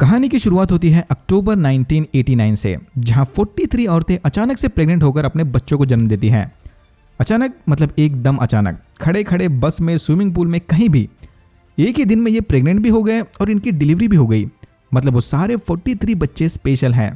कहानी की शुरुआत होती है अक्टूबर 1989 से, जहां 43 औरतें अचानक से प्रेग्नेंट होकर अपने बच्चों को जन्म देती हैं। अचानक मतलब एकदम अचानक, खड़े खड़े बस में, स्विमिंग पूल में, कहीं भी एक ही दिन में ये प्रेग्नेंट भी हो गए और इनकी डिलीवरी भी हो गई। मतलब वो सारे 43 बच्चे स्पेशल हैं,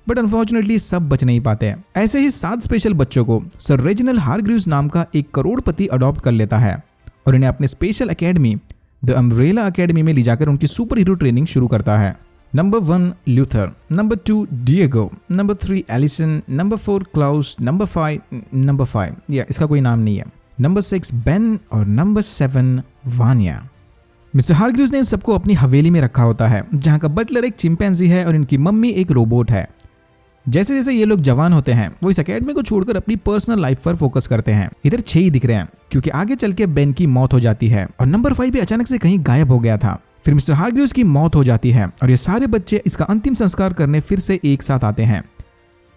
बट अनफॉर्चुनेटली सब बच नहीं पाते। ऐसे ही 7 स्पेशल बच्चों को सर रेजिनाल्ड हारग्रीव्स नाम का एक करोड़पति अडॉप्ट कर लेता है और इन्हें अपने special academy the umbrella academy में ले जाकर उनकी सुपर हीरो ट्रेनिंग शुरू करता है। Number 1 Luther, number 2 Diego, number 3 Allison, number 4 Klaus, number 5 या इसका कोई नाम नहीं है, नंबर 6 बेन और नंबर 7 वानिया। मिस्टर हारग्रीव्स ने इन सबको अपनी हवेली में रखा होता है, जहां का बटलर एक चिंपैंजी है और इनकी मम्मी एक रोबोट है। जैसे जैसे ये लोग जवान होते हैं, वो इस एकेडमी को छोड़कर अपनी पर्सनल लाइफ पर फोकस करते हैं। इधर 6 ही दिख रहे हैं, क्योंकि आगे चल के बेन की मौत हो जाती है और नंबर 5 भी अचानक से कहीं गायब हो गया था। फिर मिस्टर हारग्रीव्स की मौत हो जाती है और ये सारे बच्चे इसका अंतिम संस्कार करने फिर से एक साथ आते हैं।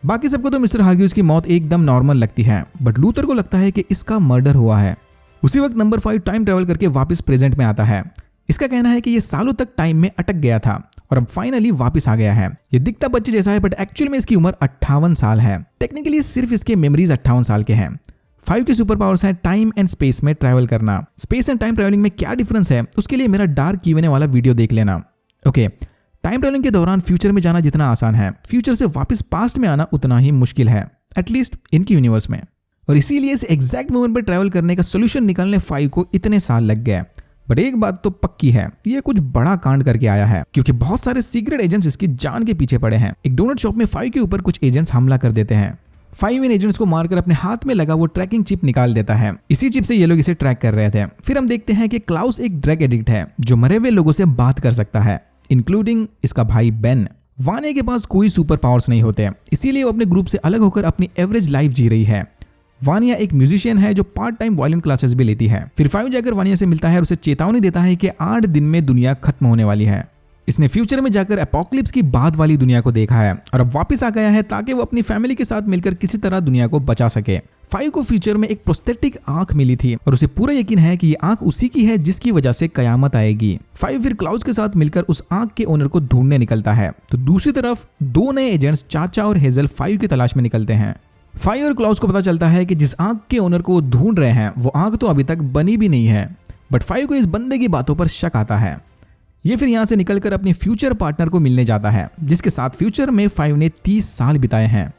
बाकी सबको तो मिस्टर हारग्रीव्स की मौत एकदम नॉर्मल लगती है, बट लूथर को लगता है कि इसका मर्डर हुआ है। उसी वक्त नंबर 5 टाइम ट्रेवल करके वापस प्रेजेंट में आता है। इसका कहना है कि ये सालों तक टाइम में अटक गया था और अब फाइनली वापस आ गया है। ये दिखता बच्चे जैसा है, बट एक्चुअल में इसकी उम्र 58 साल है। टेक्निकली सिर्फ इसके मेमोरीज 58 साल के हैं। 5 के सुपर पावर्स हैं टाइम एंड स्पेस में ट्रैवल करना। स्पेस एंड टाइम ट्रैवलिंग में क्या डिफरेंस है, उसके लिए मेरा डार्क Q&A वाला वीडियो देख लेना। ओके, टाइम ट्रैवलिंग के दौरान फ्यूचर में जाना जितना आसान है, फ्यूचर से वापस पास्ट में आना उतना ही मुश्किल है, एटलीस्ट इनकी यूनिवर्स में। और इसीलिए इस एग्जैक्ट मोमेंट पर ट्रैवल करने का सोल्यूशन निकालने 5 को इतने साल लग गए। बट एक बात तो पक्की है, ये कुछ बड़ा कांड करके आया है, क्योंकि बहुत सारे सीक्रेट एजेंट्स इसकी जान के पीछे पड़े हैं। एक डोनट शॉप में 5 के ऊपर कुछ एजेंट्स हमला कर देते हैं। 5 इन एजेंट्स को मारकर अपने हाथ में लगा वो ट्रैकिंग चिप निकाल देता है। इसी चिप से ये लोग इसे ट्रैक कर रहे थे। फिर हम देखते हैं कि क्लाउस एक ड्रग एडिक्ट है जो मरे हुए लोगों से बात कर सकता है, इंक्लूडिंग इसका भाई बेन। वानिया के पास कोई सुपर पावर्स नहीं होते, इसीलिए वो अपने ग्रुप से अलग होकर अपनी एवरेज लाइफ जी रही है। वानिया एक म्यूजिशियन है जो पार्ट टाइम वायलिन क्लासेस भी लेती है। फिर 5 जाकर वानिया से मिलता है और उसे चेतावनी देता है कि 8 दिन में दुनिया खत्म होने वाली है। इसने फ्यूचर में जाकर एपोकलिप्स की बाद वाली दुनिया को देखा है और अब वापस आ गया है ताकि वो अपनी फैमिली के साथ मिलकर किसी तरह दुनिया को बचा सके। 5 को फ्यूचर में एक प्रोस्थेटिक आंख मिली थी और उसे पूरा यकीन है कि ये आंख उसी की है जिसकी वजह से कयामत आएगी। 5 फिर क्लाउस के साथ मिलकर उस आंख के ओनर को ढूंढने निकलता है, तो दूसरी तरफ 2 नए एजेंट्स चाचा और हेजल 5 की तलाश में निकलते हैं। 5 और क्लाउस को पता चलता है कि जिस आंख के ओनर को वो ढूंढ रहे हैं वो आंख तो अभी तक बनी भी नहीं है, बट 5 को इस बंदे की बातों पर शक आता है। ये फिर यहाँ से निकलकर अपने फ्यूचर पार्टनर को मिलने जाता है, जिसके साथ फ्यूचर में 5 ने 30 साल बिताए हैं।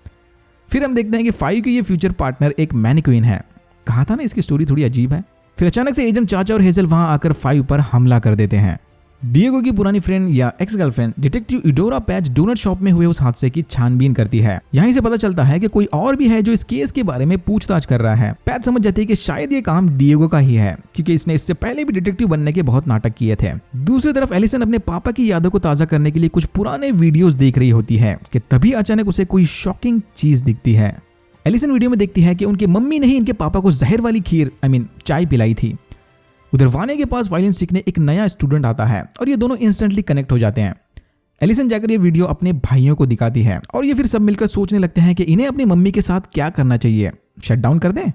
फिर हम देखते हैं कि 5 की ये फ्यूचर पार्टनर एक मैनिक्वीन है। कहा था ना इसकी स्टोरी थोड़ी अजीब है। फिर अचानक से एजेंट चाचा और हेजल वहां आकर 5 पर हमला कर देते हैं। डिएगो की पुरानी फ्रेंड या एक्स गर्लफ्रेंड डिटेक्टिव इडोरा पैच डोनट शॉप में हुए उस हादसे की छानबीन करती है। यहीं से पता चलता है कि कोई और भी है जो इस केस के बारे में पूछताछ कर रहा है। पैच समझ जाती है कि शायद ये काम डिएगो का ही है, क्योंकि इसने इससे पहले भी डिटेक्टिव बनने के बहुत नाटक किए थे। दूसरी तरफ एलिसन अपने पापा की यादों को ताजा करने के लिए कुछ पुराने वीडियोस देख रही होती है कि तभी अचानक उसे कोई शॉकिंग चीज दिखती है। एलिसन वीडियो में देखती है कि उनकी मम्मी ने ही इनके पापा को जहर वाली खीर चाय पिलाई थी। उधर वानिया के पास वायलिन सीखने एक नया स्टूडेंट आता है और ये दोनों इंस्टेंटली कनेक्ट हो जाते हैं। एलिसन जाकर ये वीडियो अपने भाइयों को दिखाती है और ये फिर सब मिलकर सोचने लगते हैं कि इन्हें अपनी मम्मी के साथ क्या करना चाहिए, शट डाउन कर दें।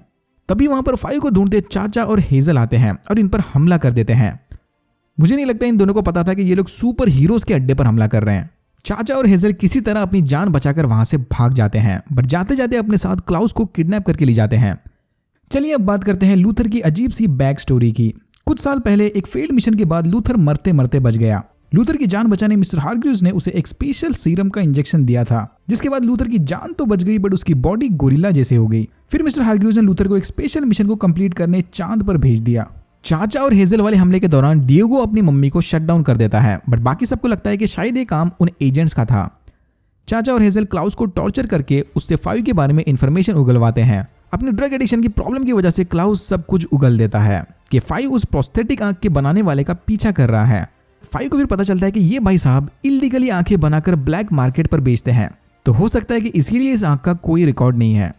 तभी वहां पर 5 को ढूंढते चाचा और हेजल आते हैं और इन पर हमला कर देते हैं। मुझे नहीं लगता इन दोनों को पता था कि ये लोग सुपर हीरोज के अड्डे पर हमला कर रहे हैं। चाचा और हेजल किसी तरह अपनी जान बचाकर वहां से भाग जाते हैं, बट जाते जाते अपने साथ क्लाउस को किडनैप करके ले जाते हैं। चलिए अब बात करते हैं लूथर की अजीब सी बैक स्टोरी की। कुछ साल पहले एक फेल्ड मिशन के बाद लूथर मरते मरते बच गया। लूथर की जान बचाने मिस्टर हारग्रीव्स ने उसे एक स्पेशल सीरम का इंजेक्शन दिया था, जिसके बाद लूथर की जान तो बच गई, बट उसकी बॉडी गोरिल्ला जैसे हो गई। फिर मिस्टर हारग्रीव्स ने लूथर को एक स्पेशल मिशन को कंप्लीट करने चांद पर भेज दिया। चाचा और हेजल वाले हमले के दौरान डिएगो अपनी मम्मी को शट डाउन कर देता है, बट बाकी सबको लगता है कि शायद ये काम उन एजेंट्स का था। चाचा और हेजल क्लाउस को टॉर्चर करके उससे 5 के बारे में इंफॉर्मेशन उगलवाते हैं। अपने ड्रग एडिक्शन की प्रॉब्लम की वजह से क्लाउस सब कुछ उगल देता है कि 5 उस प्रोस्थेटिक आंख के बनाने वाले का पीछा कर रहा है। 5 को फिर पता चलता है कि ये भाई साहब इलीगली आंखें बनाकर ब्लैक मार्केट पर बेचते हैं, तो हो सकता है कि इसीलिए इस आंख का कोई रिकॉर्ड नहीं है।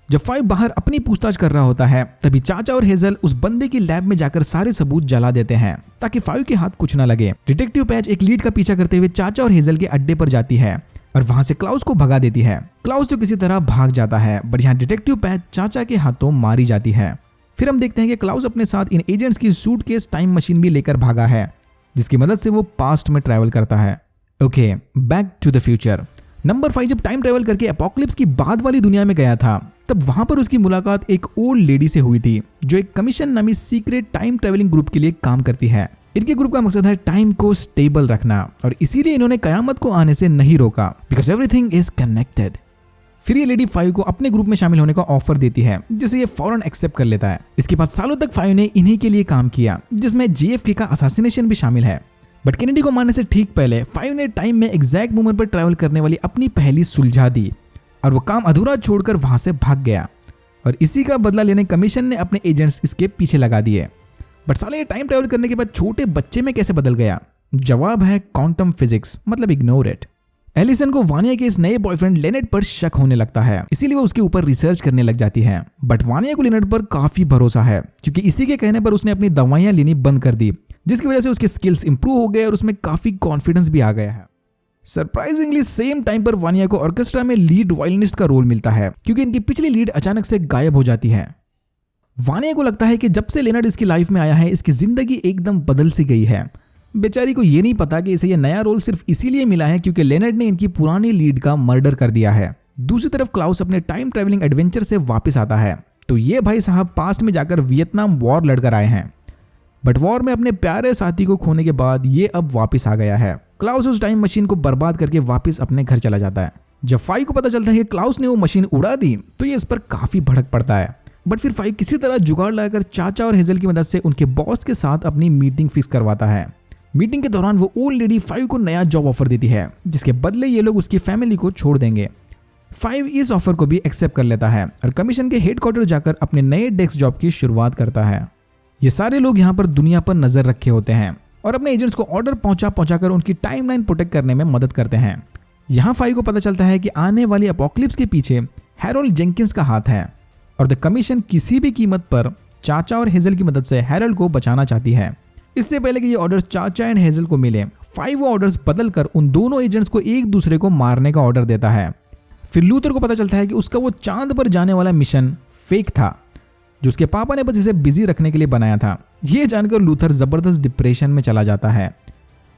जब 5 बाहर अपनी पूछताछ कर रहा होता है, तभी चाचा और हेजल उस बंदे की लैब में जाकर सारे सबूत जला देते हैं ताकि 5 के हाथ कुछ ना लगे। डिटेक्टिव पैच एक लीड का पीछा करते हुए चाचा और हेजल के अड्डे पर जाती है और वहां से क्लाउस को भगा देती है। क्लाउस तो किसी तरह भाग जाता है, बट यहाँ डिटेक्टिव पैच चाचा के हाथों मारी जाती है। फिर हम देखते हैं कि क्लाउस अपने साथ इन एजेंट्स की सूटकेस टाइम मशीन भी लेकर भागा है, जिसकी मदद से वो पास्ट में ट्रैवल करता है। Okay, back to the future. Number 5 जब टाइम ट्रेवल करके एपोकलिप्स की बाद वाली दुनिया में गया था, तब वहां पर उसकी मुलाकात एक ओल्ड लेडी से हुई थी जो एक कमीशन नामी सीक्रेट टाइम ट्रेवलिंग ग्रुप के लिए काम करती है। इनके ग्रुप का मकसद है टाइम को स्टेबल रखना और इसीलिए इन्होंने कयामत को आने से नहीं रोका, बिकॉज एवरीथिंग इज कनेक्टेड। फिर ये लेडी 5 को अपने ग्रुप में शामिल होने का ऑफर देती है, जिसे ये फौरन एक्सेप्ट कर लेता है। इसके बाद सालों तक 5 ने इन्हीं के लिए काम किया, जिसमें JFK का असैसिनेशन भी शामिल है। बट केनेडी को मारने से ठीक पहले 5 ने टाइम में एग्जैक्ट मोमेंट पर ट्रैवल करने वाली अपनी पहली सुलझा दी और वो काम अधूरा छोड़कर वहां से भाग गया और इसी का बदला लेने कमीशन ने अपने एजेंट्स इसके पीछे लगा दिए। बट साले ये टाइम ट्रैवल करने के बाद छोटे बच्चे में कैसे बदल गया? जवाब है क्वांटम फिजिक्स, मतलब इग्नोर इट। एलिसन को वानिया के इस नए बॉयफ्रेंड लेनेट पर शक होने लगता है, इसीलिए वो उसके ऊपर रिसर्च करने लग जाती है। बट वानिया को लेनेट पर काफी भरोसा है, क्योंकि इसी के कहने पर उसने अपनी दवाइयां लेनी बंद कर दी, जिसकी वजह से उसके स्किल्स इंप्रूव हो गए और उसमें काफी कॉन्फिडेंस भी आ गया है। सरप्राइजिंगली सेम टाइम पर वानिया को ऑर्केस्ट्रा में लीड वायलिनिस्ट का रोल मिलता है, क्योंकि इनकी पिछली लीड अचानक से गायब हो जाती है। वानिया को लगता है कि जब से लेनर्ड इसकी लाइफ में आया है, इसकी जिंदगी एकदम बदल सी गई है। बेचारी को ये नहीं पता कि इसे ये नया रोल सिर्फ इसीलिए मिला है क्योंकि लेनर्ड ने इनकी पुरानी लीड का मर्डर कर दिया है। दूसरी तरफ क्लाउस अपने टाइम ट्रेवलिंग एडवेंचर से वापस आता है, तो ये भाई साहब पास्ट में जाकर वियतनाम वॉर लड़कर आए हैं। बट वॉर में अपने प्यारे साथी को खोने के बाद ये अब वापस आ गया है। क्लाउस उस टाइम मशीन को बर्बाद करके वापस अपने घर चला जाता है। जब 5 को पता चलता है कि क्लाउस ने वो मशीन उड़ा दी, तो ये इस पर काफी भड़क पड़ता है। बट फिर 5 किसी तरह जुगाड़ लगाकर चाचा और हेजल की मदद से उनके बॉस के साथ अपनी मीटिंग फिक्स करवाता है। मीटिंग के दौरान वो ओल्ड लेडी 5 को नया जॉब ऑफर देती है, जिसके बदले ये लोग उसकी फैमिली को छोड़ देंगे। 5 इस ऑफर को भी एक्सेप्ट कर लेता है और कमीशन के हेडक्वार्टर जाकर अपने नए डेस्क जॉब की शुरुआत करता है। ये सारे लोग यहाँ पर दुनिया पर नजर रखे होते हैं और अपने एजेंट्स को ऑर्डर पहुंचाकर उनकी टाइमलाइन प्रोटेक्ट करने में मदद करते हैं। यहाँ 5 को पता चलता है कि आने वाली एपोकलिप्स के पीछे हैरोल्ड जेंकिंस का हाथ है और द कमीशन किसी भी कीमत पर चाचा और हेजल की मदद से हैरोल्ड को बचाना चाहती है। इससे पहले कि ये ऑर्डर्स चाचा एंड हेजल को मिले, 5 वो ऑर्डर्स बदलकर उन दोनों एजेंट्स को एक दूसरे को मारने का ऑर्डर देता है। फिर लूथर को पता चलता है कि उसका वो चांद पर जाने वाला मिशन फेक था, जो उसके पापा ने बस इसे बिजी रखने के लिए बनाया था। ये जानकर लूथर जबरदस्त डिप्रेशन में चला जाता है।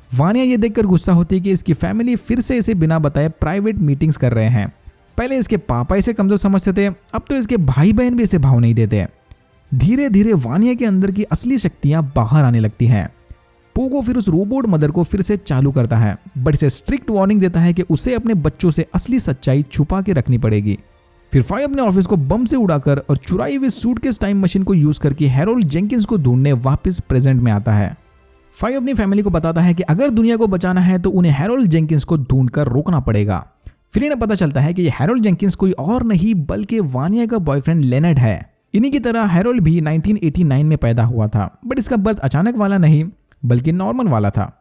वानिया ये देखकर गुस्सा होती है कि इसकी फैमिली फिर से इसे बिना बताए प्राइवेट मीटिंग्स कर रहे हैं। पहले इसके पापा इसे कमजोर समझते थे, अब तो इसके भाई बहन भी इसे भाव नहीं देते। धीरे धीरे वानिया के अंदर की असली शक्तियां बाहर आने लगती हैं। पोगो फिर उस रोबोट मदर को फिर से चालू करता है, बट इसे स्ट्रिक्ट वार्निंग देता है कि उसे अपने बच्चों से असली सच्चाई छुपा के रखनी पड़ेगी। फिर 5 अपने ऑफिस को बम से उड़ाकर और चुराई हुई सूटकेस टाइम मशीन को यूज करके हैरोल्ड जेंकिंस को ढूंढने वापस प्रेजेंट में आता है। 5 अपनी फैमिली को बताता है कि अगर दुनिया को बचाना है तो उन्हें हैरोल्ड जेंकिंस को ढूंढकर रोकना पड़ेगा। फिर इन्हें पता चलता है कि ये हैरोल्ड जेंकिंस कोई और नहीं बल्कि वानिया का बॉयफ्रेंड लेनर्ड है। इन्हीं की तरह हैरोल्ड भी 1989 में पैदा हुआ था, बट इसका बर्थ अचानक वाला नहीं बल्कि नॉर्मल वाला था।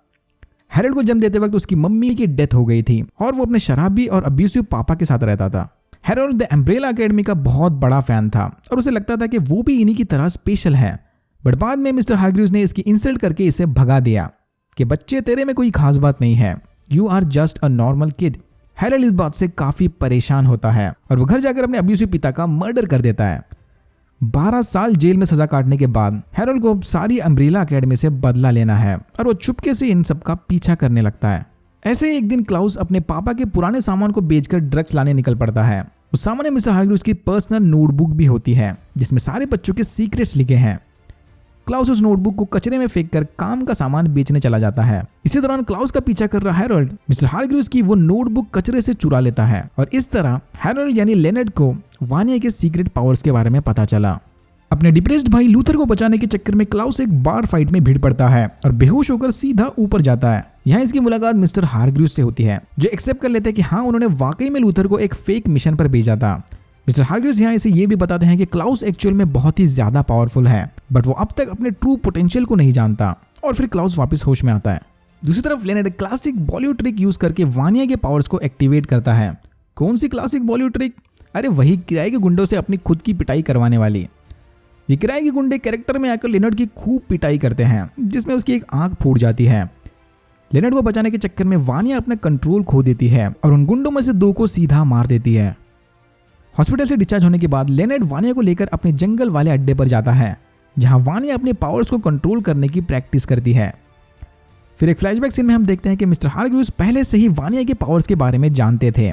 हैरोल्ड को जन्म देते वक्त उसकी मम्मी की डेथ हो गई थी और वो अपने शराबी और अब्यूसिव पापा के साथ रहता था। हैरोल्ड द अम्ब्रेला एकेडमी का बहुत बड़ा फैन था और उसे लगता था कि वो भी इन्हीं की तरह स्पेशल है। बट बाद में मिस्टर हारग्रीव्स ने इसकी इंसल्ट करके इसे भगा दिया कि बच्चे तेरे में कोई खास बात नहीं है, you are just a normal kid. Harold इस बात से काफी परेशान होता है और वो घर जाकर अपने अब्यूसिव पिता का मर्डर कर देता है। 12 साल जेल में सजा काटने के बाद हैरोल्ड को सारी अम्ब्रेला एकेडमी से बदला लेना है और वो चुपके से इन सब का पीछा करने लगता है। ऐसे ही एक दिन क्लाउस अपने पापा के पुराने सामान को बेचकर ड्रग्स लाने निकल पड़ता है। उस सामान में मिस्टर हारग्रीव्स की पर्सनल नोटबुक भी होती है, जिसमें सारे बच्चों के सीक्रेट्स लिखे हैं। क्लाउस उस नोटबुक को कचरे में फेंककर काम का सामान बेचने चला जाता है। इसी दौरान क्लाउस का पीछा कर रहा हैरोल्ड मिस्टर हारग्रीव्स की वो नोटबुक कचरे से चुरा लेता है और इस तरह हैरोल्ड यानी लेनर्ड को वानिया के सीक्रेट पावर्स के बारे में पता चला। अपने डिप्रेस्ड भाई लूथर को बचाने के चक्कर में क्लाउस एक बार फाइट में भिड़ पड़ता है और बेहोश होकर सीधा ऊपर जाता है। यहाँ इसकी मुलाकात मिस्टर हारग्रीव्स से होती है, जो एक्सेप्ट कर लेते हैं कि हाँ उन्होंने वाकई में लूथर को एक फेक मिशन पर भेजा था। मिस्टर हारग्रीव्स यहाँ इसे ये भी बताते हैं कि क्लाउस एक्चुअल में बहुत ही ज्यादा पावरफुल है, बट वो अब तक अपने ट्रू पोटेंशियल को नहीं जानता। और फिर क्लाउस वापस होश में आता है। दूसरी तरफ Leonard classic Bollywood trick use करके वानिया के पावर्स को एक्टिवेट करता है। कौन सी क्लासिक बॉलीवुड ट्रिक? अरे वही किराए के गुंडों से अपनी खुद की पिटाई करवाने वाली। ये किराए के गुंडे कैरेक्टर में आकर लेनर्ड की खूब पिटाई करते हैं, जिसमें उसकी एक आंख फूट जाती है। लेनर्ड को बचाने के चक्कर में वानिया अपना कंट्रोल खो देती है और उन गुंडों में से 2 को सीधा मार देती है। हॉस्पिटल से डिस्चार्ज होने के बाद लेनर्ड वानिया को लेकर अपने जंगल वाले अड्डे पर जाता है, जहां वानिया अपने पावर्स को कंट्रोल करने की प्रैक्टिस करती है। फिर एक फ्लैशबैक सीन में हम देखते हैं कि मिस्टर हारग्रीव्स पहले से ही वानिया के पावर्स के बारे में जानते थे,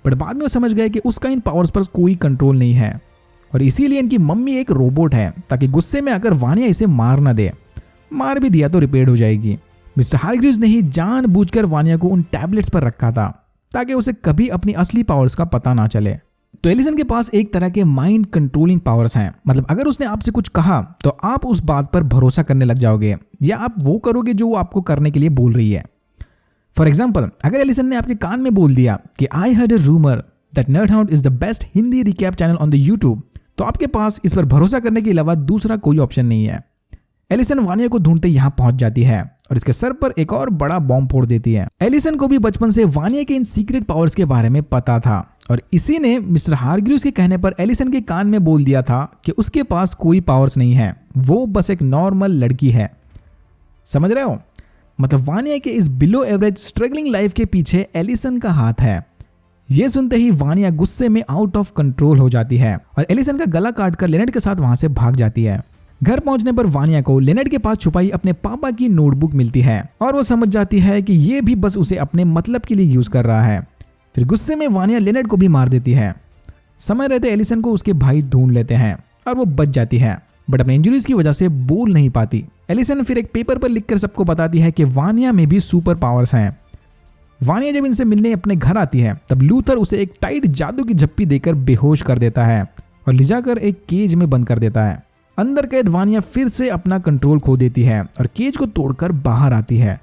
बट बाद में वो समझ गए कि उसका इन पावर्स पर कोई कंट्रोल नहीं है और इसीलिए इनकी मम्मी एक रोबोट है ताकि गुस्से में अगर वानिया इसे मार न दे, मार भी दिया तो रिपेयर हो जाएगी। मिस्टर हारग्रीव्स ने ही जानबूझकर वानिया को उन टैबलेट्स पर रखा था ताकि उसे कभी अपनी असली पावर्स का पता ना चले। तो एलिसन के पास एक तरह के माइंड कंट्रोलिंग पावर्स हैं, मतलब अगर उसने आपसे कुछ कहा तो आप उस बात पर भरोसा करने लग जाओगे या आप वो करोगे जो वो आपको करने के लिए बोल रही है। फॉर एग्जाम्पल, अगर एलिसन ने आपके कान में बोल दिया कि I heard a rumour that Nerdhound is the best Hindi recap channel on the YouTube, तो आपके पास इस पर भरोसा करने के अलावा दूसरा कोई ऑप्शन नहीं है। एलिसन वानिया को ढूंढते यहां पहुंच जाती है और इसके सर पर एक और बड़ा बॉम्ब फोड़ देती है। एलिसन को भी बचपन से वानिया के इन सीक्रेट पावर्स के बारे में पता था और इसी ने मिस्टर हारग्रीव्स के कहने पर एलिसन के कान में बोल दिया था कि उसके पास कोई पावर्स नहीं है, वो बस एक नॉर्मल लड़की है। समझ रहे हो? मतलब वानिया के इस बिलो एवरेज स्ट्रगलिंग लाइफ के पीछे एलिसन का हाथ है। यह सुनते ही वानिया गुस्से में आउट ऑफ कंट्रोल हो जाती है और एलिसन का गला काटकर लेनेट के साथ वहां से भाग जाती है। घर पहुंचने पर वानिया को लेनेट के पास छुपाई अपने पापा की नोटबुक मिलती है और वो समझ जाती है कि ये भी बस उसे अपने मतलब के लिए यूज कर रहा है। फिर गुस्से में वानिया लेनेट को भी मार देती है। समय रहते एलिसन को उसके भाई ढूंढ लेते हैं और वो बच जाती है, बट अपने इंजरीज की वजह से बोल नहीं पाती। एलिसन फिर एक पेपर पर लिखकर सबको बताती है कि वानिया में भी सुपर पावर्स हैं। वानिया जब इनसे मिलने अपने घर आती है तब लूथर उसे एक टाइट जादू की झप्पी देकर बेहोश कर देता है और ले जाकर एक केज में बंद कर देता है। अंदर कैद वानिया फिर से अपना कंट्रोल खो देती है और केज को तोड़कर बाहर आती है।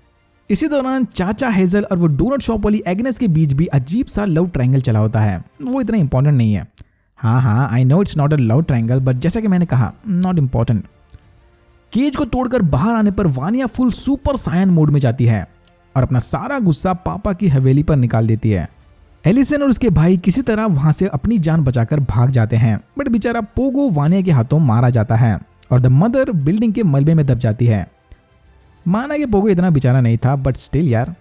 इसी दौरान चाचा हेजल और वो डोनट शॉप वाली एग्नेस के बीच भी अजीब सा लव ट्रायंगल चला होता है। वो इतना इंपॉर्टेंट नहीं है। हाँ, I know it's not a love triangle, but जैसा कि मैंने कहा, नॉट इंपॉर्टेंट। केज को तोड़कर बाहर आने पर Vanya full super Saiyan mode में जाती है और अपना सारा गुस्सा पापा की हवेली पर निकाल देती है। एलिसन और उसके भाई किसी तरह वहां से अपनी जान बचाकर भाग जाते हैं, बट बेचारा पोगो वानिया के हाथों मारा जाता है और द मदर बिल्डिंग के मलबे में दब जाती है। माना कि पोगो इतना बेचारा नहीं था, बट स्टिल यार।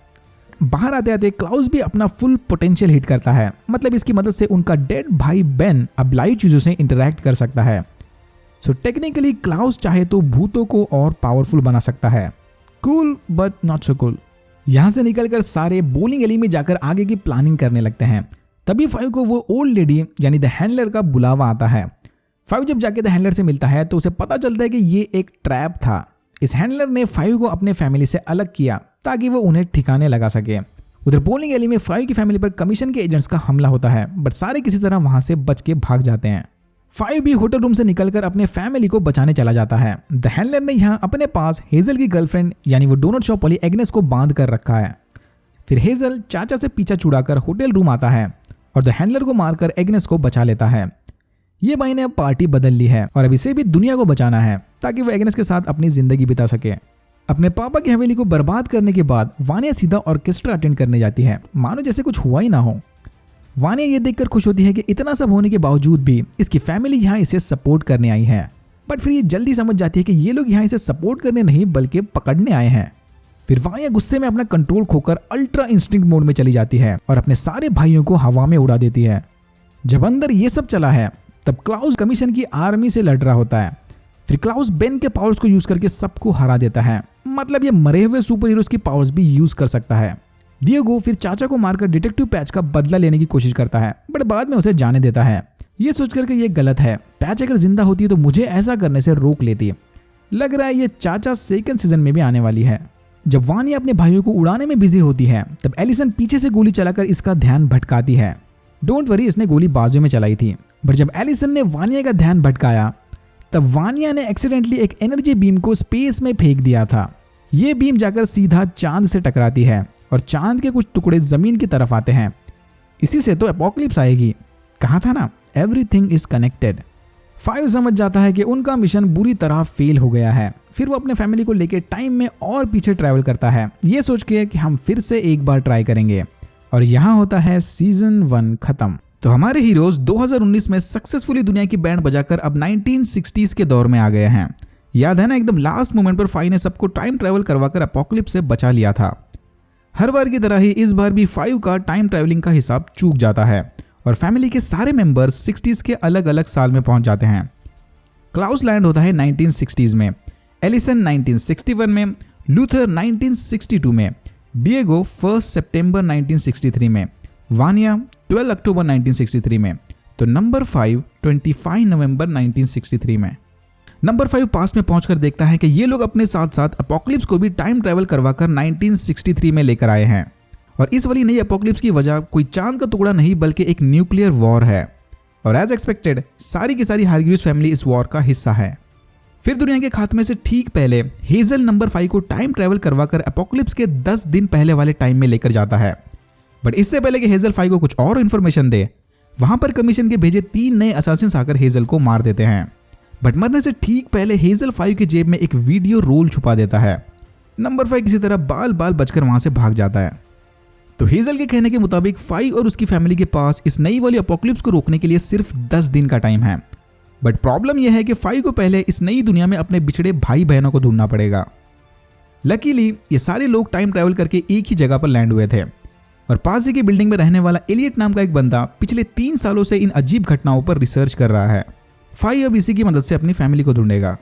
बाहर आते आते क्लाउस भी अपना फुल पोटेंशियल हिट करता है, मतलब इसकी मदद से उनका डेड भाई बेन अब लाइव चीजों से इंटरैक्ट कर सकता है। सो टेक्निकली क्लाउस चाहे तो भूतों को और पावरफुल बना सकता है। Cool but not so cool. यहां से निकलकर सारे बोलिंग एली में जाकर आगे की प्लानिंग करने लगते हैं। तभी फाइव को वो ओल्ड लेडी यानी द हैंडलर का बुलावा आता है। फाइव जब जाके द हैंडलर से मिलता है तो उसे पता चलता है कि ये एक ट्रैप था। इस हैंडलर ने फाइव को अपने फैमिली से अलग किया ताकि वो उन्हें ठिकाने लगा सके। उधर बोलिंग एली में फाइव की फैमिली पर कमीशन के एजेंट्स का हमला होता है, बट सारे किसी तरह वहां से बच के भाग जाते हैं। फाइव भी होटल रूम से निकलकर अपने फैमिली को बचाने चला जाता है। द हैंडलर ने यहाँ अपने पास हेजल की गर्लफ्रेंड यानी वो डोनट शॉप वाली एग्नेस को बांध कर रखा है। फिर हेजल चाचा से पीछा छुड़ाकर होटल रूम आता है और द हैंडलर को मारकर एग्नेस को बचा लेता है। ये भाई ने अब पार्टी बदल ली है और अब इसे भी दुनिया को बचाना है ताकि वो एग्नेस के साथ अपनी जिंदगी बिता सके। अपने पापा की हवेली को बर्बाद करने के बाद वानिया सीधा ऑर्केस्ट्रा अटेंड करने जाती है, मानो जैसे कुछ हुआ ही ना हो। वानिया ये देखकर खुश होती है कि इतना सब होने के बावजूद भी इसकी फैमिली यहाँ इसे सपोर्ट करने आई है, बट फिर ये जल्दी समझ जाती है कि ये लोग यहाँ इसे सपोर्ट करने नहीं बल्कि पकड़ने आए हैं। फिर वानिया गुस्से में अपना कंट्रोल खोकर अल्ट्रा इंस्टिंक्ट मोड में चली जाती है और अपने सारे भाइयों को हवा में उड़ा देती है। जब अंदर ये सब चला है तब क्लाउस कमीशन की आर्मी से लड़ रहा होता है। फिर क्लाउस बेन के पावर्स को यूज करके सबको हरा देता है, मतलब ये मरे हुए सुपर हीरोज की पावर्स भी यूज कर सकता है। डिएगो फिर चाचा को मारकर डिटेक्टिव पैच का बदला लेने की कोशिश करता है, बट बाद में उसे जाने देता है। ये सोचकर कि ये गलत है, पैच अगर जिंदा होती है तो मुझे ऐसा करने से रोक लेती। लग रहा है ये चाचा सेकंड सीजन में भी आने वाली है। जब वानिया अपने भाइयों को उड़ाने में बिजी होती है तब एलिसन पीछे से गोली चलाकर इसका ध्यान भटकाती है। डोंट वरी, इसने गोली बाजू में चलाई थी, बट जब एलिसन ने वानिया का ध्यान भटकाया तब वानिया ने एक्सीडेंटली एक एनर्जी बीम को स्पेस में फेंक दिया था। ये बीम जाकर सीधा चांद से टकराती है और चांद के कुछ टुकड़े जमीन की तरफ आते हैं। इसी से तो एपोकलिप्स आएगी। कहा था ना, एवरीथिंग इज कनेक्टेड। फाइव समझ जाता है कि उनका मिशन बुरी तरह फेल हो गया है। फिर वो अपने फैमिली को लेकर टाइम में और पीछे ट्रैवल करता है, ये सोच के कि हम फिर से एक बार ट्राई करेंगे। और यहाँ होता है सीजन 1 खत्म। तो हमारे हीरोज 2019 में सक्सेसफुली दुनिया की बैंड बजाकर अब 1960s के दौर में आ गए हैं। याद है ना, एकदम लास्ट मोमेंट पर फाइव ने सबको टाइम ट्रैवल करवाकर एपोकलिप्स से बचा लिया था। हर बार की तरह ही इस बार भी फाइव का टाइम ट्रैवलिंग का हिसाब चूक जाता है और फैमिली के सारे मेंबर्स 60s के अलग अलग साल में पहुंच जाते हैं। क्लाउस लैंड होता है 1960s में, एलिसन 1961 में, लूथर 1962 में, डिएगो 1 सितंबर 1963 में, वानिया 12 अक्टूबर 1963 में, तो नंबर 5 25 नवंबर 1963 में। नंबर 5 पास्ट में पहुंचकर देखता है कि ये लोग अपने साथ साथ अपोकलिप्स को भी टाइम ट्रैवल करवाकर 1963 में लेकर आए हैं। और इस वाली नई अपोकलिप्स की वजह कोई चांद का टुकड़ा नहीं बल्कि एक न्यूक्लियर वॉर है। और एज एक्सपेक्टेड सारी की सारी हारग्रीव्स फैमिली इस वॉर का हिस्सा है। फिर दुनिया के खात्मे से ठीक पहले हेजल नंबर 5 को टाइम ट्रैवल करवाकर अपोकलिप्स के 10 दिन पहले वाले टाइम में लेकर जाता है। बट इससे पहले कि हेजल 5 को कुछ और इन्फॉर्मेशन दे, वहां पर कमीशन के भेजे 3 नए असासिन्स आकर हेजल को मार देते हैं। बट मरने से ठीक पहले हेजल 5 की जेब में एक वीडियो रोल छुपा देता है। नंबर 5 किसी तरह बाल बाल बचकर वहां से भाग जाता है। तो हेजल के कहने के मुताबिक 5 और उसकी फैमिली के पास इस नई वाली अपोकलिप्स को रोकने के लिए सिर्फ 10 दिन का टाइम है। बट प्रॉब्लम यह है कि 5 को पहले इस नई दुनिया में अपने बिछड़े भाई बहनों को ढूंढना पड़ेगा। लकीली ये सारे लोग टाइम ट्रैवल करके एक ही जगह पर लैंड हुए थे और पास ही की बिल्डिंग में रहने वाला एलियट नाम का एक बंदा पिछले 3 सालों से इन अजीब घटनाओं पर रिसर्च कर रहा है। 5 अब इसी की मदद से अपनी फैमिली को ढूंढेगा।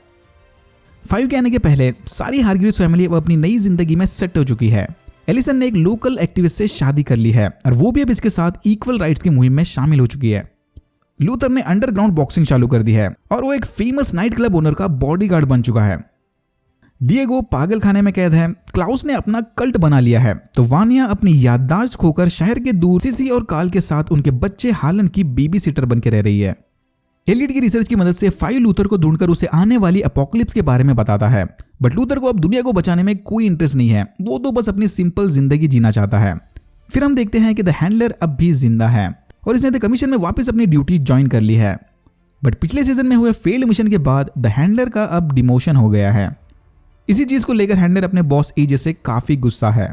5 के आने के पहले सारी हारग्रीव्स फैमिली अब अपनी नई जिंदगी में सेट हो चुकी है। एलिसन ने एक लोकल एक्टिविस्ट से शादी कर ली है और वो भी अब इसके साथ इक्वल राइट्स की मुहिम में शामिल हो चुकी है। लूथर ने अंडरग्राउंड बॉक्सिंग चालू कर दी है और वो एक फेमस नाइट क्लब ओनर का बॉडीगार्ड बन चुका है। डिएगो पागल खाने में कैद है। क्लाउस ने अपना कल्ट बना लिया है, तो वानिया अपनी याददाश्त खोकर शहर के दूर सिसी और काल के साथ उनके बच्चे हालन की बेबी सिटर बन के रह रही है। एलियट की रिसर्च की मदद से 5 लूथर को ढूंढकर उसे आने वाली अपोकलिप्स के बारे में बताता है। बट लूथर को अब दुनिया को बचाने में कोई इंटरेस्ट नहीं है, वो तो बस अपनी सिंपल जिंदगी जीना चाहता है। फिर हम देखते हैं कि द हैंडलर अब भी जिंदा है और इसने द कमीशन में वापस अपनी ड्यूटी ज्वाइन कर ली है। बट पिछले सीजन में हुए फेल्ड मिशन के बाद द हैंडलर का अब डिमोशन हो गया है। इसी चीज को लेकर हैंडलर अपने बॉस एजे से काफी गुस्सा है।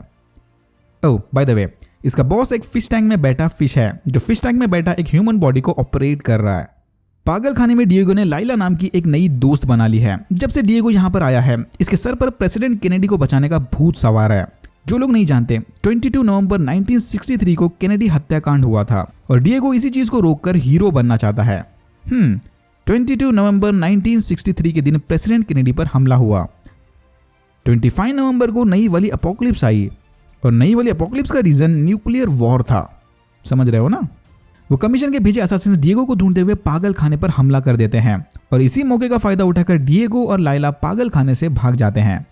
ओह बाय द वे, इसका बॉस एक फिश टैंक में बैठा फिश है जो फिश टैंक में बैठा एक ह्यूमन बॉडी को ऑपरेट कर रहा है। पागल खाने में डिएगो ने लाइला नाम की एक नई दोस्त बना ली है। जब से डिएगो यहाँ पर आया है, इसके सर पर प्रेसिडेंट केनेडी को बचाने का भूत सवार है। जो लोग नहीं जानते, 22 नवंबर 1963 को केनेडी हत्याकांड हुआ था और डिएगो इसी चीज को रोककर हीरो बनना चाहता है। 22 नवंबर 1963 के दिन प्रेसिडेंट केनेडी पर हमला हुआ। 25 नवंबर को नई वाली अपोकलिप्स आई और नई वाली अपोकलिप्स का रीजन न्यूक्लियर वॉर था। समझ रहे हो ना? वो कमीशन के भेजे असासिन्स डिएगो को ढूंढते हुए पागल खाने पर हमला कर देते हैं और इसी मौके का फायदा उठाकर डिएगो और लाइला पागल खाने से भाग जाते हैं।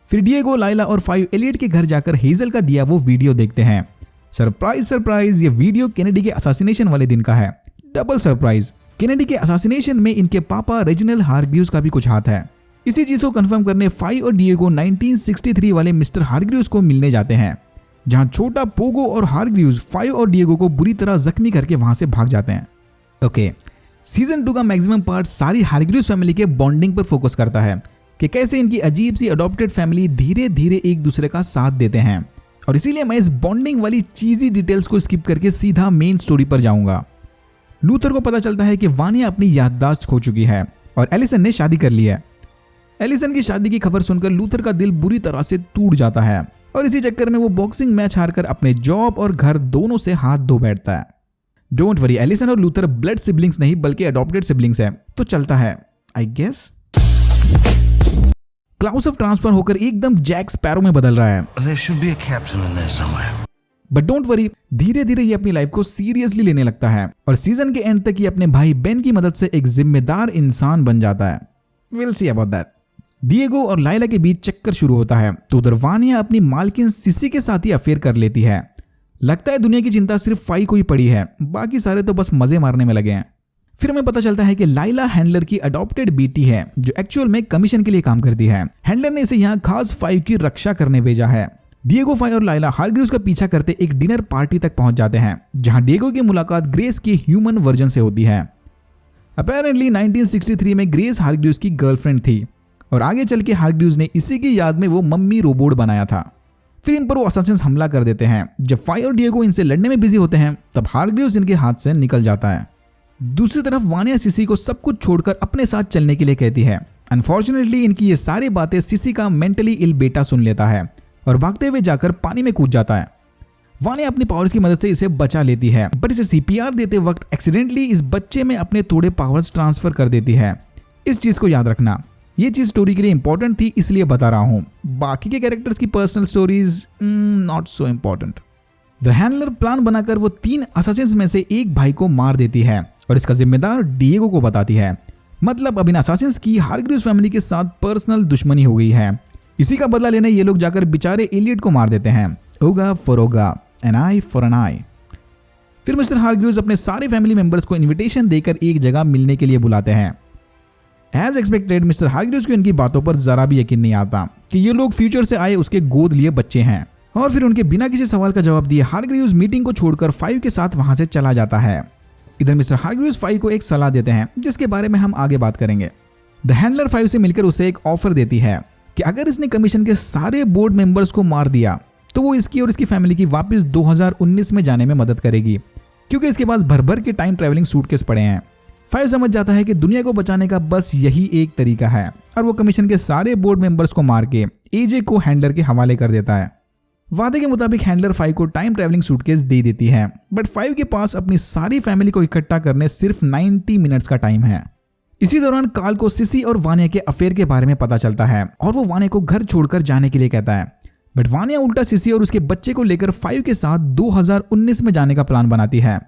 फिर डिएगो, लाइला और 5 एलियट के घर जाकर हेजल का दिया वो वीडियो देखते हैं। सरप्राइज सरप्राइज, ये वीडियो केनेडी के असासिनेशन वाले दिन का है। डबल सरप्राइज, केनेडी के असासिनेशन में इनके पापा रेजिनाल्ड हारग्रीव्स का भी कुछ हाथ है। इसी चीज को कंफर्म करने 5 और डिएगो 1963 वाले मिस्टर हारग्रीव्स को मिलने जाते हैं, जहां छोटा पोगो और हारग्रीव्स 5 और डिएगो को बुरी तरह जख्मी करके वहां से भाग जाते हैं। ओके, सीजन 2 का मैक्सिमम पार्ट सारी हारग्रीव्स फैमिली के बॉन्डिंग पर फोकस करता है कि कैसे इनकी अजीब सी अडॉप्टेड फैमिली धीरे धीरे एक दूसरे का साथ देते हैं। और इसीलिए मैं इस बॉन्डिंग वाली चीजी डिटेल्स को स्किप करके सीधा मेन स्टोरी पर जाऊंगा। लूथर को पता चलता है कि वानिया अपनी याददाश्त खो चुकी है और एलिसन ने शादी कर ली है। एलिसन की शादी की खबर सुनकर लूथर का दिल बुरी तरह से टूट जाता है और इसी चक्कर में वो बॉक्सिंग मैच हारकर अपने जॉब और घर दोनों से हाथ धो बैठता है। डोंट वरी, एलिसन और लूथर ब्लड सिबलिंग्स नहीं बल्कि अडॉप्टेड सिबलिंग्स है, तो चलता है I guess. Klaus off transfer होकर एकदम जैक स्पैरो में बदल रहा है। बट डोंट वरी, धीरे धीरे ये अपनी लाइफ को सीरियसली लेने लगता है और सीजन के एंड तक ये अपने भाई बेन की मदद से एक जिम्मेदार इंसान बन जाता है। Will see about that. Diego और लाइला के बीच चक्कर शुरू होता है तो उधर वानिया अपनी मालकिन सिसी के साथ ही अफेयर कर लेती है। लगता है दुनिया की चिंता सिर्फ 5 को ही पड़ी है, बाकी सारे तो बस मजे मारने में लगे हैं। फिर हमें पता चलता है कि लाइला हैंडलर की अडॉप्टेड बेटी है जो एक्चुअल में कमीशन के लिए काम करती है। हैंडलर ने इसे यहाँ खास 5 की रक्षा करने भेजा है। डिएगो, 5 और लाइला हारग्रीव्स का पीछा करते एक डिनर पार्टी तक पहुंच जाते हैं, जहां डिएगो की मुलाकात ग्रेस की ह्यूमन वर्जन से होती है। अपेरेंटली 1963 में ग्रेस हारग्रीव्स की गर्लफ्रेंड थी और आगे चल के हारग्रीव्स ने इसी की याद में वो मम्मी रोबोट बनाया था। फिर इन पर वो असासिन्स हमला कर देते हैं। जब 5 और डिएगो इनसे लड़ने में बिजी होते हैं तब हारग्रीव्स इनके हाथ से निकल जाता है। दूसरी तरफ वानिया सिसी को सब कुछ छोड़कर अपने साथ चलने के लिए कहती है। अनफॉर्चुनेटली इनकी ये सारी बातें सिसी का मेंटली इल बेटा सुन लेता है और भागते हुए जाकर पानी में कूद जाता है। वानिया अपनी पावर्स की मदद से इसे बचा लेती है, बट इसे सीपीआर देते वक्त एक्सीडेंटली इस बच्चे में अपने थोड़े पावर्स ट्रांसफर कर देती है। इस चीज को याद रखना, ये चीज स्टोरी के लिए इंपॉर्टेंट थी इसलिए बता रहा हूँ। बाकी के कैरेक्टर्स की personal stories not so important. The handler plan बनाकर वो 3 असासिन्स में से एक भाई को मार देती है और इसका जिम्मेदार डिएगो को बताती है। मतलब अब इन असासिन्स की हारग्रीव्स फैमिली के साथ पर्सनल दुश्मनी हो गई है। इसी का बदला लेने ये लोग जाकर बेचारे एलियट को मार देते हैं। ओगा फॉर ओगा, एन आई फॉर एन आई। फिर मिस्टर हारग्रीव्स अपने सारे फैमिली मेंबर्स को इनविटेशन देकर एक जगह मिलने के लिए बुलाते हैं। एज एक्सपेक्टेड मिस्टर हारग्रीव्स को इनकी बातों पर जरा भी यकीन नहीं आता कि ये लोग फ्यूचर से आए उसके गोद लिए बच्चे हैं। और फिर उनके बिना किसी सवाल का जवाब दिए हारग्रीव्स मीटिंग को छोड़कर 5 के साथ वहां से चला जाता है। इधर मिस्टर हारग्रीव्स 5 को एक सलाह देते हैं जिसके बारे में हम आगे बात करेंगे। द हैंडलर 5 से मिलकर उसे एक ऑफर देती है कि अगर इसने कमीशन के सारे बोर्ड मेंबर्स को मार दिया तो वो इसकी और इसकी फैमिली की वापस 2019 में जाने में मदद करेगी, क्योंकि इसके पास भर भर के टाइम ट्रैवलिंग सूटकेस पड़े हैं। 5 समझ जाता है कि दुनिया को बचाने का बस यही एक तरीका है और वो कमीशन के सारे बोर्ड मेंबर्स को मार के एजे को हैंडलर के हवाले कर देता है। वादे के मुताबिक हैंडलर 5 को टाइम ट्रैवलिंग सूटकेस दे देती है, बट 5 के पास अपनी सारी फैमिली को इकट्ठा करने सिर्फ 90 मिनट्स का टाइम है। इसी दौरान कार्ल को सिसी और वानिया के अफेयर के बारे में पता चलता है और वो वानिया को घर छोड़कर जाने के लिए कहता है, बट वानिया उल्टा सिसी और उसके बच्चे को लेकर 5 के साथ 2019 में जाने का प्लान बनाती है।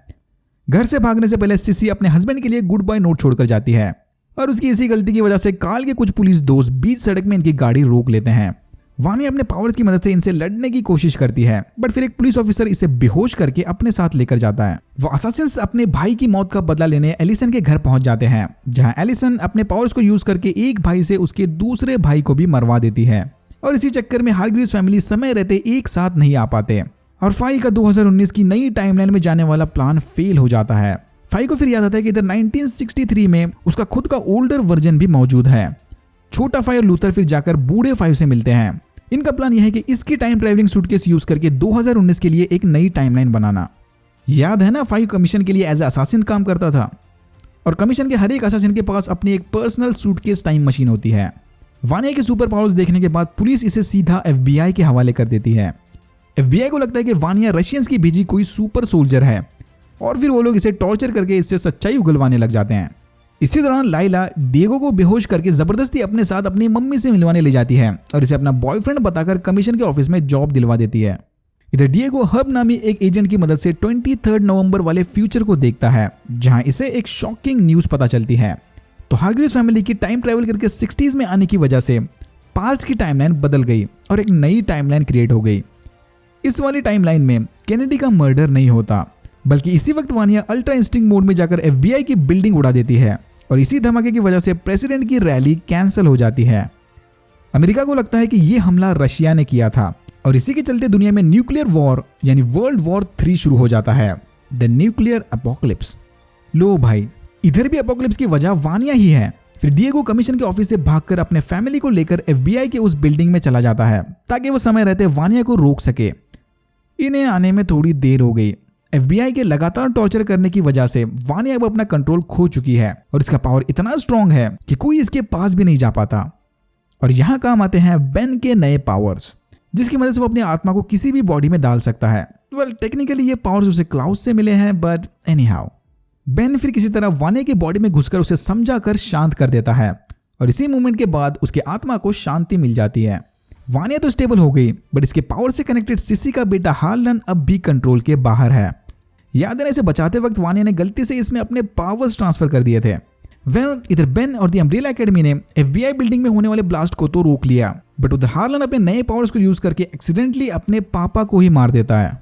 घर से भागने से पहले सिसी अपने हस्बैंड के लिए गुड बाय नोट छोड़कर जाती है और उसकी इसी गलती की वजह से कार्ल के कुछ पुलिस दोस्त बीच सड़क में इनकी गाड़ी रोक लेते हैं। वानिया अपने पावर्स की मदद से इनसे लड़ने की कोशिश करती है, बट फिर एक पुलिस ऑफिसर इसे बेहोश करके अपने साथ लेकर जाता है। वो असासिन्स अपने भाई की मौत का बदला लेने एलिसन के घर पहुंच जाते हैं, जहां एलिसन अपने पावर्स को यूज करके एक भाई से उसके दूसरे भाई को भी मरवा देती है। और इसी चक्कर में हारग्रीव्स फैमिली समय रहते एक साथ नहीं आ पाते और 5 का 2019 की नई टाइमलाइन में जाने वाला प्लान फेल हो जाता है। 5 को फिर याद आता है कि इधर 1963 में उसका खुद का ओल्डर वर्जन भी मौजूद है। छोटा 5 और लूथर फिर जाकर बूढ़े 5 से मिलते हैं। इनका प्लान यह है कि इसकी टाइम ट्रैवलिंग सूटकेस यूज करके 2019 के लिए एक नई टाइमलाइन बनाना। याद है ना 5 कमीशन के लिए एज ए असासिन काम करता था और कमीशन के हर एक असासिन के पास अपनी एक पर्सनल सूटकेस टाइम मशीन होती है। वानिया के सुपर पावर्स देखने के बाद पुलिस इसे सीधा FBI के हवाले कर देती है। FBI को लगता है कि वानिया रशियंस की भेजी कोई सुपर सोल्जर है और फिर वो लोग इसे टॉर्चर करके इससे सच्चाई उगलवाने लग जाते हैं। इसी दौरान लाइला डिएगो को बेहोश करके जबरदस्ती अपने साथ अपनी मम्मी से मिलवाने ले जाती है और इसे अपना बॉयफ्रेंड बताकर कमीशन के ऑफिस में जॉब दिलवा देती है। इधर डिएगो हब नामी एक एजेंट की मदद से 23 नवंबर वाले फ्यूचर को देखता है, जहां इसे एक शॉकिंग न्यूज पता चलती है। तो हारग्रीव्स फैमिली की टाइम ट्रैवल करके 60s में आने की वजह से पास्ट की टाइमलाइन बदल गई और एक नई टाइमलाइन क्रिएट हो गई। इस वाली टाइमलाइन में केनेडी का मर्डर नहीं होता, बल्कि इसी वक्त वानिया अल्ट्रा इंस्टिंक्ट मोड में जाकर FBI की बिल्डिंग उड़ा देती है और इसी धमाके की वजह से प्रेसिडेंट की रैली कैंसिल हो जाती है। अमेरिका को लगता है कि यह हमला रशिया ने किया था और इसी के चलते दुनिया में न्यूक्लियर वॉर यानी वर्ल्ड वॉर 3 शुरू हो जाता है, द न्यूक्लियर अपोकलिप्स। लो भाई, इधर भी अपोकलिप्स की वजह वानिया ही है। फिर डिएगो कमीशन के ऑफिस से भागकर अपने फैमिली को लेकर FBI के उस बिल्डिंग में चला जाता है ताकि वो समय रहते वानिया को रोक सके। इन्हें आने में थोड़ी देर हो गई। FBI के लगातार टॉर्चर करने की वजह से वानिया अब अपना कंट्रोल खो चुकी है और इसका पावर इतना स्ट्रांग है कि कोई इसके पास भी नहीं जा पाता। और यहाँ काम आते हैं बेन के नए पावर्स, जिसकी मदद से वो अपनी आत्मा को किसी भी बॉडी में डाल सकता है। वेल, टेक्निकली ये पावर्स उसे क्लाउड से मिले हैं, बट एनी हाउ बेन फिर किसी तरह वानिया की बॉडी में घुसकर उसे समझा कर शांत कर देता है और इसी मूवमेंट के बाद उसके आत्मा को शांति मिल जाती है। वानिया तो स्टेबल हो गई, बट इसके पावर से कनेक्टेड सिसी का बेटा हार्लन अब भी कंट्रोल के बाहर है। याद है, इसे बचाते वक्त वानिया ने गलती से इसमें अपने पावर्स ट्रांसफर कर दिए थे। वेल, इधर बेन और द अम्ब्रेला एकेडमी ने FBI बिल्डिंग में होने वाले ब्लास्ट को तो रोक लिया, बट उधर हार्लन अपने नए पावर्स को यूज करके एक्सीडेंटली अपने पापा को ही मार देता है।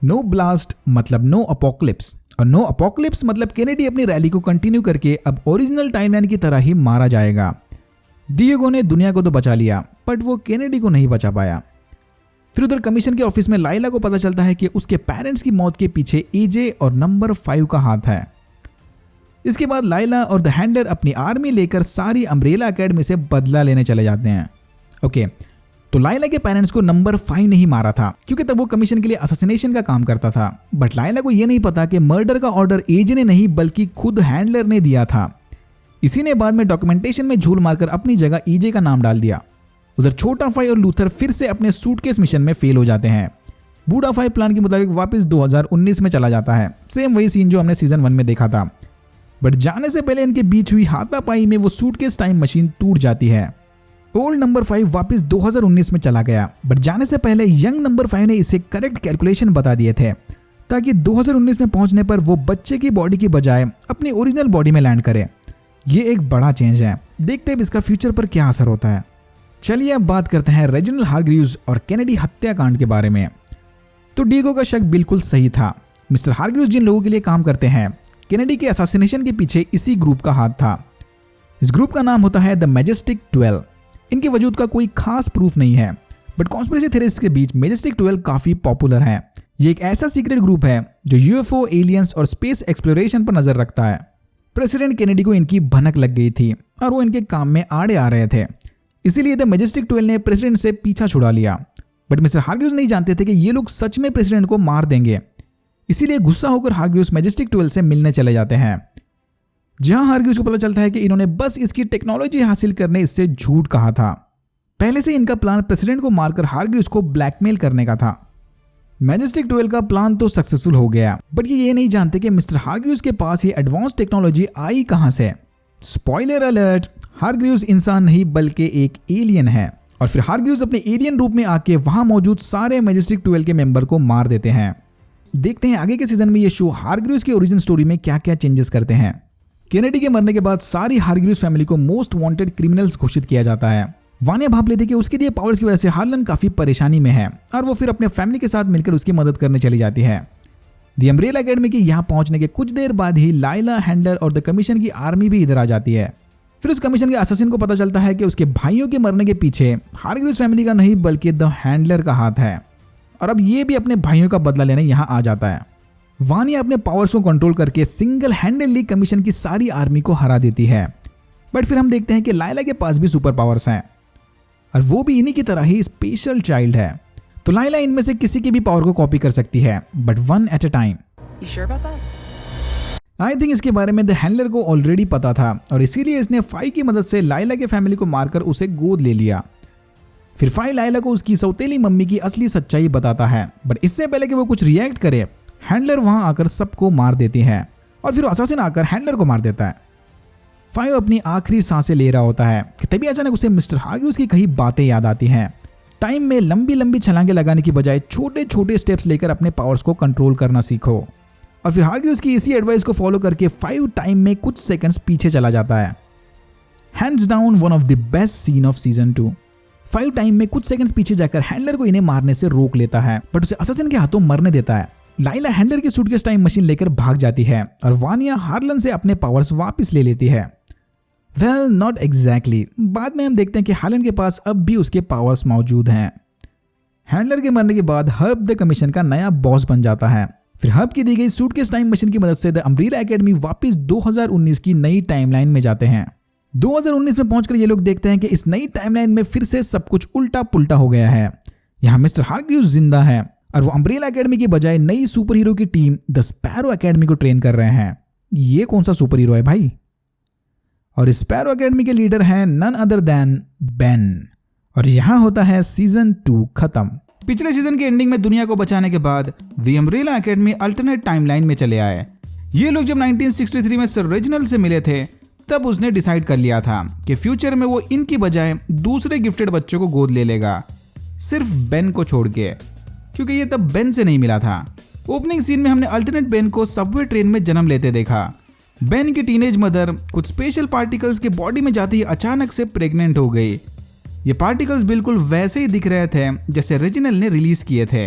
नो ब्लास्ट मतलब नो अपोकलिप्स और नो अपोकलिप्स मतलब केनेडी अपनी रैली को कंटिन्यू करके अब ओरिजिनल टाइमलाइन की तरह ही मारा जाएगा। डिएगो ने दुनिया को तो बचा लिया, बट वो केनेडी को नहीं बचा पाया। फिर उधर कमीशन के ऑफिस में लाइला को पता चलता है कि उसके पेरेंट्स की मौत के पीछे एजे और नंबर 5 का हाथ है। इसके बाद लाइला और द हैंडलर अपनी आर्मी लेकर सारी अम्ब्रेला एकेडमी से बदला लेने चले जाते हैं। ओके, तो लाइला के पेरेंट्स को नंबर 5 नहीं मारा था क्योंकि तब वो कमीशन के लिए असैसिनेशन का काम करता था, बट लाइला को यह नहीं पता कि मर्डर का ऑर्डर एजे ने नहीं बल्कि खुद हैंडलर ने दिया था। इसी ने बाद में डॉक्यूमेंटेशन में झूल मारकर अपनी जगह एजे का नाम डाल दिया। उधर छोटा 5 और लूथर फिर से अपने सूटकेस मिशन में फेल हो जाते हैं। बूढ़ा 5 प्लान के मुताबिक वापस 2019 में चला जाता है। सेम वही सीन जो हमने सीजन 1 में देखा था। बट जाने से पहले इनके बीच हुई हाथापाई में वो सूटकेस टाइम मशीन टूट जाती है। ओल्ड नंबर 5 वापस 2019 में चला गया, बट जाने से पहले यंग नंबर 5 ने इसे करेक्ट कैलकुलेशन बता दिए थे ताकि 2019 में पहुंचने पर वो बच्चे की बॉडी की बजाय अपनी ओरिजिनल बॉडी में लैंड करे। ये एक बड़ा चेंज है, देखते हैं इसका फ्यूचर पर क्या असर होता है। चलिए अब बात करते हैं रेजिनाल्ड हारग्रीव्स और केनेडी हत्याकांड के बारे में। तो डीगो का शक बिल्कुल सही था। मिस्टर हारग्रीव्स जिन लोगों के लिए काम करते हैं, केनेडी के असैसिनेशन के पीछे इसी ग्रुप का हाथ था। इस ग्रुप का नाम होता है द मैजेस्टिक 12। इनके वजूद का कोई खास प्रूफ नहीं है, बट कॉन्स्पिरेसी थ्योरीज के बीच मैजेस्टिक 12 काफी पॉपुलर है। ये एक ऐसा सीक्रेट ग्रुप है जो यूएफओ, एलियंस और स्पेस एक्सप्लोरेशन पर नजर रखता है। प्रेसिडेंट केनेडी को इनकी भनक लग गई थी और वो इनके काम में आड़े आ रहे थे, इसीलिए द मैजेस्टिक 12 ने प्रेसिडेंट से पीछा छुड़ा लिया। बट मिस्टर हारग्रीव्स नहीं जानते थे कि ये लोग सच में प्रेसिडेंट को मार देंगे, इसीलिए गुस्सा होकर हारग्रीव्स मैजेस्टिक 12 से मिलने चले जाते हैं, जहां हारग्रीव्स को पता चलता है कि इन्होंने बस इसकी टेक्नोलॉजी हासिल करने इससे झूठ कहा था। पहले से इनका प्लान प्रेसिडेंट को मारकर हारग्रीव्स को ब्लैकमेल करने का था। मैजेस्टिक 12 का प्लान तो सक्सेसफुल हो गया, बट ये नहीं जानते कि मिस्टर हारग्रीव्स के पास ये एडवांस टेक्नोलॉजी आई कहां से। स्पॉइलर अलर्ट, हारग्रीव्स इंसान नहीं बल्कि एक एलियन है। और फिर हारग्रीव्स अपने एलियन रूप में आके वहां मौजूद सारे मैजेस्टिक 12 के मेंबर को मार देते हैं। देखते हैं आगे के सीजन में ये शो हारग्रीव्स की ओरिजिन स्टोरी में क्या क्या चेंजेस करते हैं। केनेडी के मरने के बाद सारी हारग्रीव्स फैमिली को मोस्ट वांटेड क्रिमिनल्स घोषित किया जाता है। वानिया भाप लेती कि उसके दिए पावर्स की वजह से हार्लन काफी परेशानी में है और वो फिर अपने फैमिली के साथ मिलकर उसकी मदद करने चली जाती है। द अम्ब्रेला एकेडमी के यहाँ पहुंचने के कुछ देर बाद ही लाइला, हैंडलर और द कमीशन की आर्मी भी इधर आ जाती है। फिर उस कमीशन के असैसिन को पता चलता है कि उसके भाइयों के मरने के पीछे हारग्रीव्स फैमिली का नहीं बल्कि द हैंडलर का हाथ है, और अब ये भी अपने भाइयों का बदला लेने यहाँ आ जाता है। वानिया अपने पावर्स को कंट्रोल करके सिंगल हैंडेडली कमीशन की सारी आर्मी को हरा देती है। बट फिर हम देखते हैं कि लाइला के पास भी सुपर पावर्स हैं और वो भी इन्हीं की तरह ही स्पेशल चाइल्ड है। तो लाइला इनमें से किसी की भी पावर को कॉपी कर सकती है, but one at a time. I think इसके बारे में द हैंडलर को ऑलरेडी पता था और इसीलिए इसने फाई की मदद से लाइला के फैमिली को मारकर उसे गोद ले लिया। फिर फाई लाइला को उसकी सौतेली मम्मी की असली सच्चाई बताता है, बट इससे पहले कि वो कुछ रिएक्ट करे, हैंडलर वहां आकर सबको मार देती है और फिर असैसिन आकर हैंडलर को मार देता है। फाइव अपनी आखिरी सांसें ले रहा होता है कि तभी अचानक उसे मिस्टर हारग्रीव्स की कई बातें याद आती हैं। टाइम में लंबी लंबी छलांगे लगाने की बजाय छोटे छोटे स्टेप्स लेकर अपने पावर्स को कंट्रोल करना सीखो। और फिर हारग्रीव्स की इसी एडवाइस को फॉलो करके 5 टाइम में कुछ सेकंड्स पीछे चला जाता है। Hands down one of the best scene of season 2। 5 time में कुछ सेकंड्स पीछे जाकर हैंडलर को इन्हें मारने से रोक लेता है, बट उसे असैसिन के हाथों मरने देता है। लाइला हैंडलर की सूटकेस टाइम मशीन लेकर भाग जाती है और वानिया हार्लन से अपने पावर्स वापस ले लेती है। Well, not exactly. बाद में हम देखते हैं कि हार्लन के पास अब भी उसके पावर्स मौजूद हैं। हैंडलर के मरने के बाद हर्ब द कमीशन का नया बॉस बन जाता है। फिर हर्ब की दी गई सूटकेस टाइम मशीन की मदद से द अम्ब्रेला एकेडमी वापस 2019 की नई टाइमलाइन में जाते हैं। 2019 में पहुंचकर ये लोग देखते हैं कि इस नई टाइमलाइन में फिर से सब कुछ उल्टा पुल्टा हो गया है। यहाँ मिस्टर हारग्रीव्स जिंदा है और वो अम्ब्रेला एकेडमी की बजाय नई सुपर हीरो की टीम द स्पैरो एकेडमी को ट्रेन कर रहे हैं। ये कौन सा सुपर हीरो है भाई? और स्पैरो एकेडमी के लीडर हैं नन अदर देन बेन। और यहां होता है सीजन 2 खत्म। पिछले सीजन के एंडिंग में दुनिया को बचाने के बाद the umbrella academy alternate timeline में चले आए। ये लोग जब 1963 में सर रेजिनाल्ड से मिले थे, तब उसने डिसाइड कर लिया था कि फ्यूचर में वो इनकी बजाय दूसरे गिफ्टेड बच्चों को गोद ले लेगा, सिर्फ बेन को छोड़ के, क्योंकि ये तब बेन से नहीं मिला था। ओपनिंग सीन में हमने अल्टरनेट बेन को सबवे ट्रेन में जन्म लेते देखा। बेन की टीनेज मदर कुछ स्पेशल पार्टिकल्स के बॉडी में जाती ही अचानक से प्रेग्नेंट हो गई। ये पार्टिकल्स बिल्कुल वैसे ही दिख रहे थे जैसे रेजिनाल्ड ने रिलीज किए थे,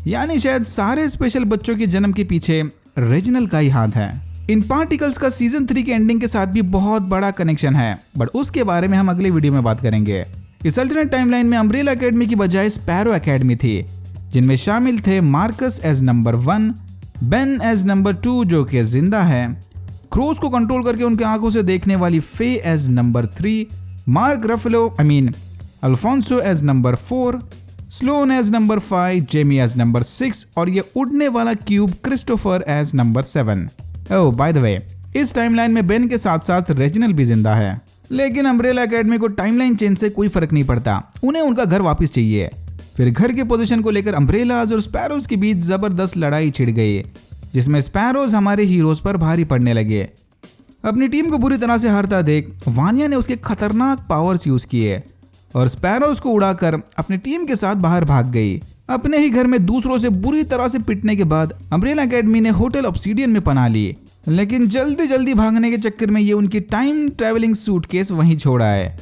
यानी शायद सारे स्पेशल बच्चों के जन्म के पीछे रेजिनाल्ड का ही हाथ है। इन पार्टिकल्स का सीजन 3 के एंडिंग के साथ भी बहुत बड़ा कनेक्शन है, बट उसके बारे में हम अगले वीडियो में बात करेंगे। इस अल्टरनेट टाइमलाइन में अम्ब्रेला एकेडमी की बजाय स्पैरो एकेडमी थी, जिनमें शामिल थे Marcus as number 1, Ben as number 2 जो कि जिंदा है, क्रोस को कंट्रोल करके उनके आंखों से देखने वाली Fei as number 3, Mark Ruffalo Alfonso as number 4, Sloane as number 5, Jayme as number 6 और ये उड़ने वाला cube Christopher as number 7। Oh by the way, इस टाइमलाइन में बेन के साथ साथ रेजिनाल्ड भी जिंदा है। लेकिन अम्ब्रेला एकेडमी को टाइमलाइन चेंज से कोई फर्क नहीं पड़ता, उन्हें उनका घर वापस चाहिए। फिर घर के पोजीशन को लेकर अम्ब्रेलाज और स्पैरोज के बीच जबरदस्त लड़ाई छिड़ गई, जिसमें स्पैरोज हमारे हीरोज पर भारी पड़ने लगे। अपनी टीम को बुरी तरह से हारता देख वानिया ने उसके खतरनाक पावर्स यूज किए और स्पैरोज को उड़ाकर अपनी टीम के साथ बाहर भाग गई। अपने ही घर में दूसरों से बुरी तरह से पिटने के बाद अम्ब्रेला एकेडमी ने होटल ऑब्सीडियन में पनाह ली, लेकिन जल्दी जल्दी भागने के चक्कर में ये उनकी टाइम ट्रैवलिंग सूटकेस वहीं छोड़ा है।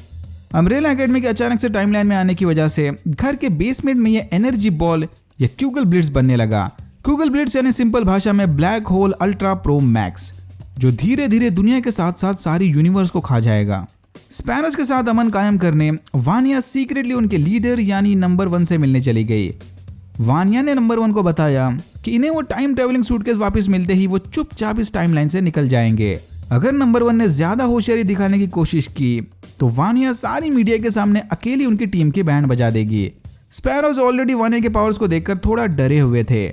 अम्ब्रेला एकेडमी के अचानक से टाइमलाइन में आने की वजह से घर के बेसमेंट में ये एनर्जी बॉल या क्यूगल ब्लिट्स बनने लगा। क्यूगल ब्लिट्स यानी सिंपल भाषा में black hole ultra pro max, जो धीरे धीरे दुनिया के साथ साथ सारी यूनिवर्स को खा जाएगा। स्पैरोज के साथ अमन कायम करने वानिया सीक्रेटली उनके लीडर यानी नंबर 1 से मिलने चली गई। वानिया ने नंबर 1 को बताया कि इन्हें वो टाइम ट्रैवलिंग सूटकेस वापस मिलते ही वो चुपचाप इस टाइमलाइन से निकल जाएंगे। अगर नंबर 1 ने ज्यादा होशियारी दिखाने की कोशिश की तो वानिया सारी मीडिया के सामने अकेली उनकी टीम की बैंड बजा देगी। स्पैरोज ऑलरेडी वानिया के पावर्स को देखकर थोड़ा डरे हुए थे,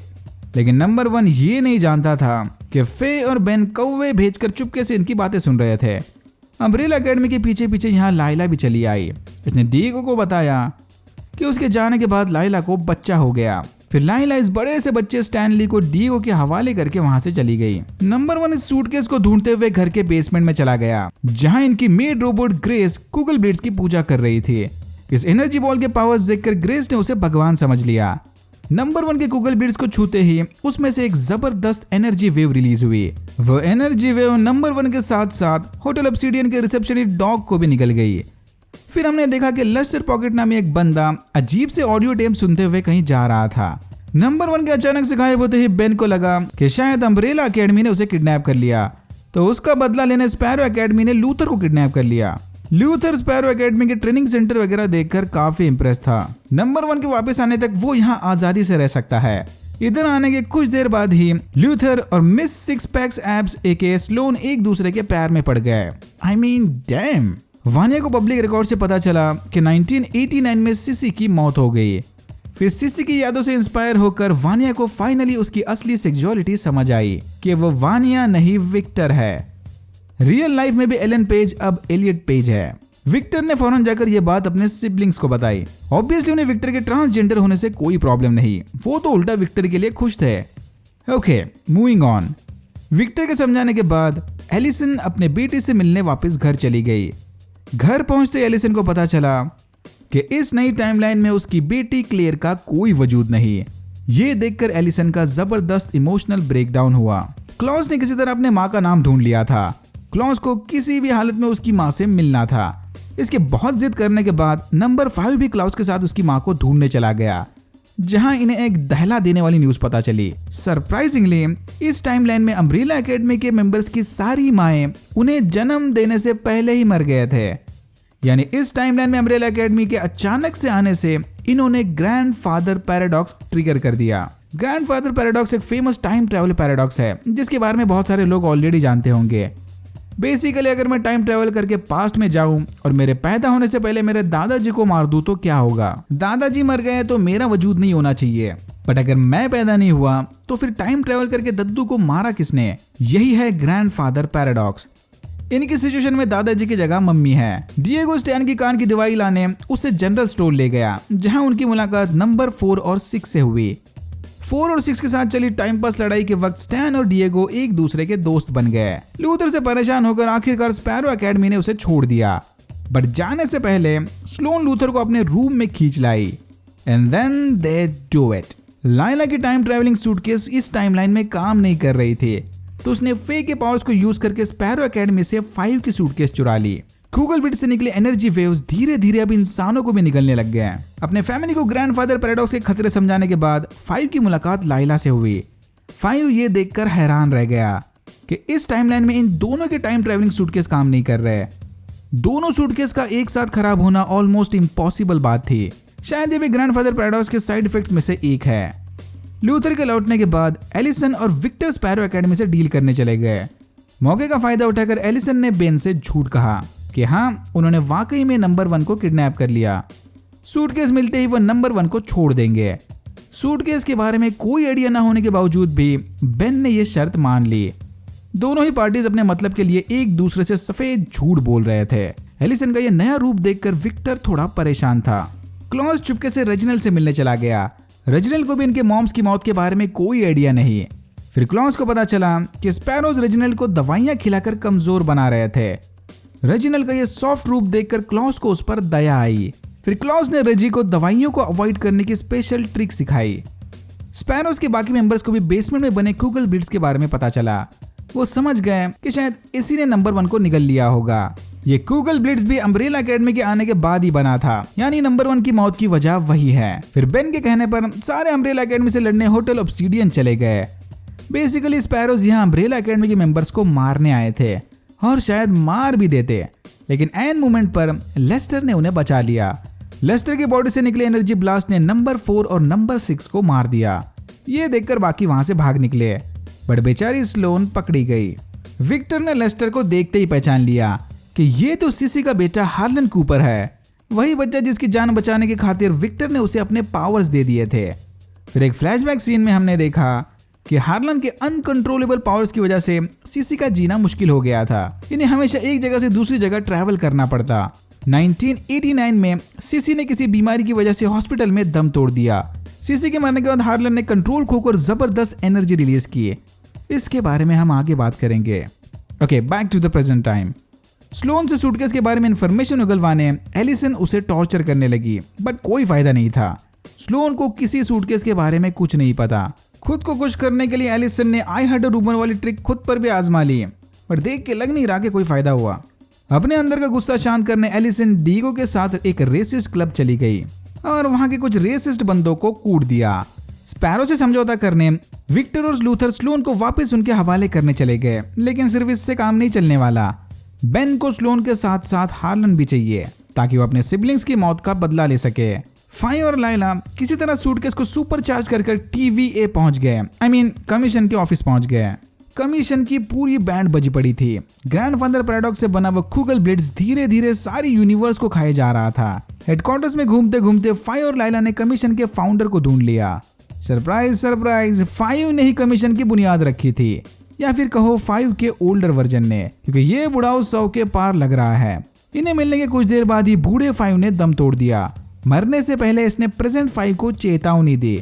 लेकिन नंबर 1 ये नहीं जानता था कि फे और बेन कौवे भेजकर चुपके से इनकी बातें सुन रहे थे। अम्ब्रेला एकेडमी के पीछे पीछे यहाँ लाइला भी चली आई। इसने डिएगो को बताया कि उसके जाने के बाद लाइला को बच्चा हो गया। फिर लाइला इस बड़े से बच्चे स्टैनली को डिएगो के हवाले करके वहां से चली गई। नंबर 1 इस सूटकेस को ढूंढते हुए घर के बेसमेंट में चला गया, जहां इनकी मेड रोबोट ग्रेस क्यूगल ब्लिट्स की पूजा कर रही थी। इस एनर्जी बॉल के पावर्स देखकर ग्रेस ने उसे भगवान समझ लिया। नंबर 1 के क्यूगल ब्लिट्स को छूते ही उसमें से एक जबरदस्त एनर्जी वेव रिलीज हुई। वो एनर्जी वेव नंबर 1 के साथ साथ होटल ऑब्सीडियन के रिसेप्शनिस्ट डॉग को भी निकल गई। फिर हमने देखा कि लस्टर पॉकेट नामी एक बंदा अजीब से ऑडियो टेप सुनते हुए कहीं जा रहा था। नंबर 1 के अचानक से गायब होते ही बेन को लगा कि शायद अम्ब्रेला एकेडमी ने उसे किडनैप कर लिया, तो उसका बदला लेने स्पैरो एकेडमी ने लूथर को किडनैप कर लिया। लूथर स्पैरो एकेडमी के ट्रेनिंग सेंटर वगैरह देखकर काफी इंप्रेस था। नंबर 1 के वापस आने तक वो यहाँ आजादी से रह सकता है। इधर आने के कुछ देर बाद ही लूथर और मिस सिक्स पैक्स एब्स एके स्लोन एक दूसरे के पैर में पड़ गए। I mean dam. वानिया को पब्लिक रिकॉर्ड से पता चला कि 1989 में सिसी की मौत हो गई। फिर सिसी की यादों से इंस्पायर होकर वानिया को फाइनली उसकी असली सेक्सुअलिटी समझ आई कि वो वानिया नहीं विक्टर है। रियल लाइफ में भी एलन पेज अब एलियट पेज है। विक्टर ने फौरन जाकर यह बात अपने सिबलिंग्स को बताई। ऑब्वियसली उन्हें विक्टर के ट्रांसजेंडर होने से कोई प्रॉब्लम नहीं, वो तो उल्टा विक्टर के लिए खुश थे। Okay, moving on. विक्टर के समझाने के बाद एलिसन अपने बेटी से मिलने वापस घर चली गई। घर पहुंचते एलिसन को पता चला कि इस नई टाइमलाइन में उसकी बेटी क्लेयर का कोई वजूद नहीं। ये देखकर एलिसन का जबरदस्त इमोशनल ब्रेकडाउन हुआ। क्लॉज ने किसी तरह अपने माँ का नाम ढूंढ लिया था। क्लॉज को किसी भी हालत में उसकी माँ से मिलना था। इसके बहुत जिद करने के बाद नंबर 5 भी क्लॉज के साथ उसकी माँ को ढूंढने चला गया, जहां इन्हें एक दहला देने वाली न्यूज पता चली। सरप्राइजिंगली इस टाइमलाइन में अम्ब्रेला एकेडमी के मेंबर्स की सारी माएं उन्हें जन्म देने से पहले ही मर गए थे। यानी इस टाइमलाइन में अम्ब्रेला एकेडमी के अचानक से आने से इन्होंने ग्रैंडफादर पैराडॉक्स ट्रिगर कर दिया। ग्रैंडफादर पैराडॉक्स एक फेमस टाइम ट्रैवल पैराडॉक्स है, जिसके बारे में बहुत सारे लोग ऑलरेडी जानते होंगे। बेसिकली अगर मैं टाइम ट्रैवल करके पास्ट में जाऊं और मेरे पैदा होने से पहले मेरे दादाजी को मार दूं तो क्या होगा? दादाजी मर गए तो मेरा वजूद नहीं होना चाहिए, बट अगर मैं पैदा नहीं हुआ तो फिर टाइम ट्रैवल करके दद्दू को मारा किसने? यही है ग्रैंडफादर पैराडॉक्स। इनकी सिचुएशन में दादाजी की जगह मम्मी है। डिएगो स्टैन की कान की दवाई लाने उसे जनरल स्टोर ले गया, जहां उनकी मुलाकात नंबर 4 और 6 से हुई। 4 और 6 के साथ चली टाइम पास लड़ाई के वक्त स्टैन और डिएगो एक दूसरे के दोस्त बन गए। लूथर से परेशान होकर आखिरकार स्पैरो एकेडमी ने उसे छोड़ दिया, बट जाने से पहले स्लोन लूथर को अपने रूम में खींच लाई। And then they do it. Layla की टाइम ट्रैवलिंग सूटकेस इस टाइमलाइन में काम नहीं कर रही थी, तो उसने फे के पावर्स को यूज करके स्पैरो एकेडमी से 5 की सूटकेस चुरा ली। क्यूगल ब्लिट्स से निकले एनर्जी वेव्स धीरे धीरे अब इंसानों को भी निकलने लग गए। अपने फैमिली को ग्रैंडफादर पैराडॉक्स के खतरे समझाने के बाद 5 की मुलाकात लाइला से हुई। 5 ये देखकर हैरान रह गया कि इस टाइमलाइन में इन दोनों के टाइम ट्रैवलिंग सूटकेस काम नहीं कर रहे। दोनों सूटकेस का एक साथ खराब होना ऑलमोस्ट इम्पॉसिबल बात थी। शायद ये भी ग्रैंडफादर पैराडॉक्स के साइड इफेक्ट्स में से एक है। लूथर के लौटने के बाद एलिसन और विक्टर स्पैरो एकेडमी से डील करने चले गए। मौके का फायदा उठाकर एलिसन ने बेन से झूठ कहा कि हाँ, उन्होंने वाकई में नंबर 1 को किडनैप कर लिया। सूटकेस मिलते ही वो नंबर 1 को छोड़ देंगे। सूटकेस के बारे में कोई आइडिया न होने के बावजूद भी बेन ने यह शर्त मान ली। दोनों ही पार्टीज अपने मतलब के लिए एक दूसरे से सफेद झूठ बोल रहे थे। एलिसन का यह नया रूप देखकर विक्टर थोड़ा परेशान था। क्लॉज चुपके से रेजिनल से मिलने चला गया। रेजिनल को भी इनके मॉम्स की मौत के बारे में कोई आइडिया नहीं। फिर क्लॉस को पता चला कि स्पैरोज रेजिनल्ड को दवाइयां खिलाकर कमजोर बना रहे थे। रेजिनल्ड का ये सॉफ्ट रूप देखकर क्लॉस को उस पर दया आई। फिर क्लॉस ने रेजी को दवाइयों को अवॉइड करने की स्पेशल ट्रिक सिखाई। स्पैरोज के बाकी मेंबर्स को भी बेसमेंट में बने कूगल ब्लिट्ज के बारे में पता चला। वो समझ गए कि शायद इसी ने नंबर 1 को निगल लिया होगा। ये कूगल ब्लिट्ज भी अम्ब्रेला एकेडमी के आने के बाद ही बना था, यानी नंबर 1 की मौत की वजह वही है। फिर बेन के कहने पर सारे अम्ब्रेला एकेडमी से लड़ने होटल ऑब्सीडियन चले गए। बेसिकली स्पैरोज यहाँ अम्ब्रेला एकेडमी के मेंबर्स को मारने आए थे और शायद मार भी देते, लेकिन एन मोमेंट पर लेस्टर ने उन्हें बचा लिया। लेस्टर की बॉडी से निकले एनर्जी ब्लास्ट ने नंबर 4 और नंबर 6 को मार दिया। ये देखकर बाकी वहां से भाग निकले, बट बेचारी स्लोन पकड़ी गई। विक्टर ने लेस्टर को देखते ही पहचान लिया कि ये तो सीसी का बेटा हार्लन कूपर है, वही बच्चा जिसकी जान बचाने की खातिर विक्टर ने उसे अपने पावर्स दे दिए थे। फिर एक फ्लैशबैक सीन में हमने देखा कि हार्लन के अनकंट्रोलेबल पावर्स की वजह से सीसी का जीना मुश्किल हो गया था। इन्हें हमेशा एक जगह से दूसरी जगह ट्रैवल करना पड़ता। 1989 में सीसी ने किसी बीमारी की वजह से हॉस्पिटल में दम तोड़ दिया। सीसी के मरने के बाद हार्लन ने कंट्रोल खोकर जबरदस्त एनर्जी रिलीज की। इसके बारे में हम आगे बात करेंगे। Okay, back to the present time. Sloane से सूटकेस के बारे में इंफॉर्मेशन उगलवाने एलिसन उसे टॉर्चर करने लगी, बट कोई फायदा नहीं था। स्लोन को किसी सूटकेस के बारे में कुछ नहीं पता। खुद को खुश करने के लिए एलिसन ने आई हर्ड अ रूमर वाली ट्रिक खुद पर भी आजमा ली, पर देख के लग नहीं रहा कि कोई फायदा हुआ। अपने अंदर का गुस्सा शांत करने एलिसन डीगो के साथ एक रेसिस्ट क्लब चली गई और वहां के कुछ रेसिस्ट बंदों को कूट दिया। स्पैरो से समझौता करने विक्टर और लूथर स्लोन को वापस उनके हवाले करने चले गए, लेकिन सिर्फ इससे काम नहीं चलने वाला। बेन को स्लोन के साथ साथ हार्लन भी चाहिए ताकि वो अपने सिबलिंग्स की मौत का बदला ले सके। फाई और लाइला किसी तरह सूटकेस को सुपर चार्ज कर TVA पहुंच गए, कमीशन के ऑफिस पहुंच गए। कमीशन की पूरी बैंड बजी पड़ी थी। ग्रैंडफादर पैराडॉक्स से बना वो कूगल ब्लिट्ज धीरे धीरे सारी यूनिवर्स को खाए जा रहा था। हेडक्वार्टर्स में घूमते घूमते फाई और लाइला ने कमीशन के फाउंडर को ढूंढ लिया। सरप्राइज सरप्राइज, फाइव ने ही कमीशन की बुनियाद रखी थी, या फिर कहो 5 के ओल्डर वर्जन ने, क्योंकि ये बुढ़ाऊ 100 के पार लग रहा है। इन्हें मिलने के कुछ देर बाद ही बूढ़े 5 ने दम तोड़ दिया। मरने से पहले इसने प्रेजेंट 5 को चेतावनी दी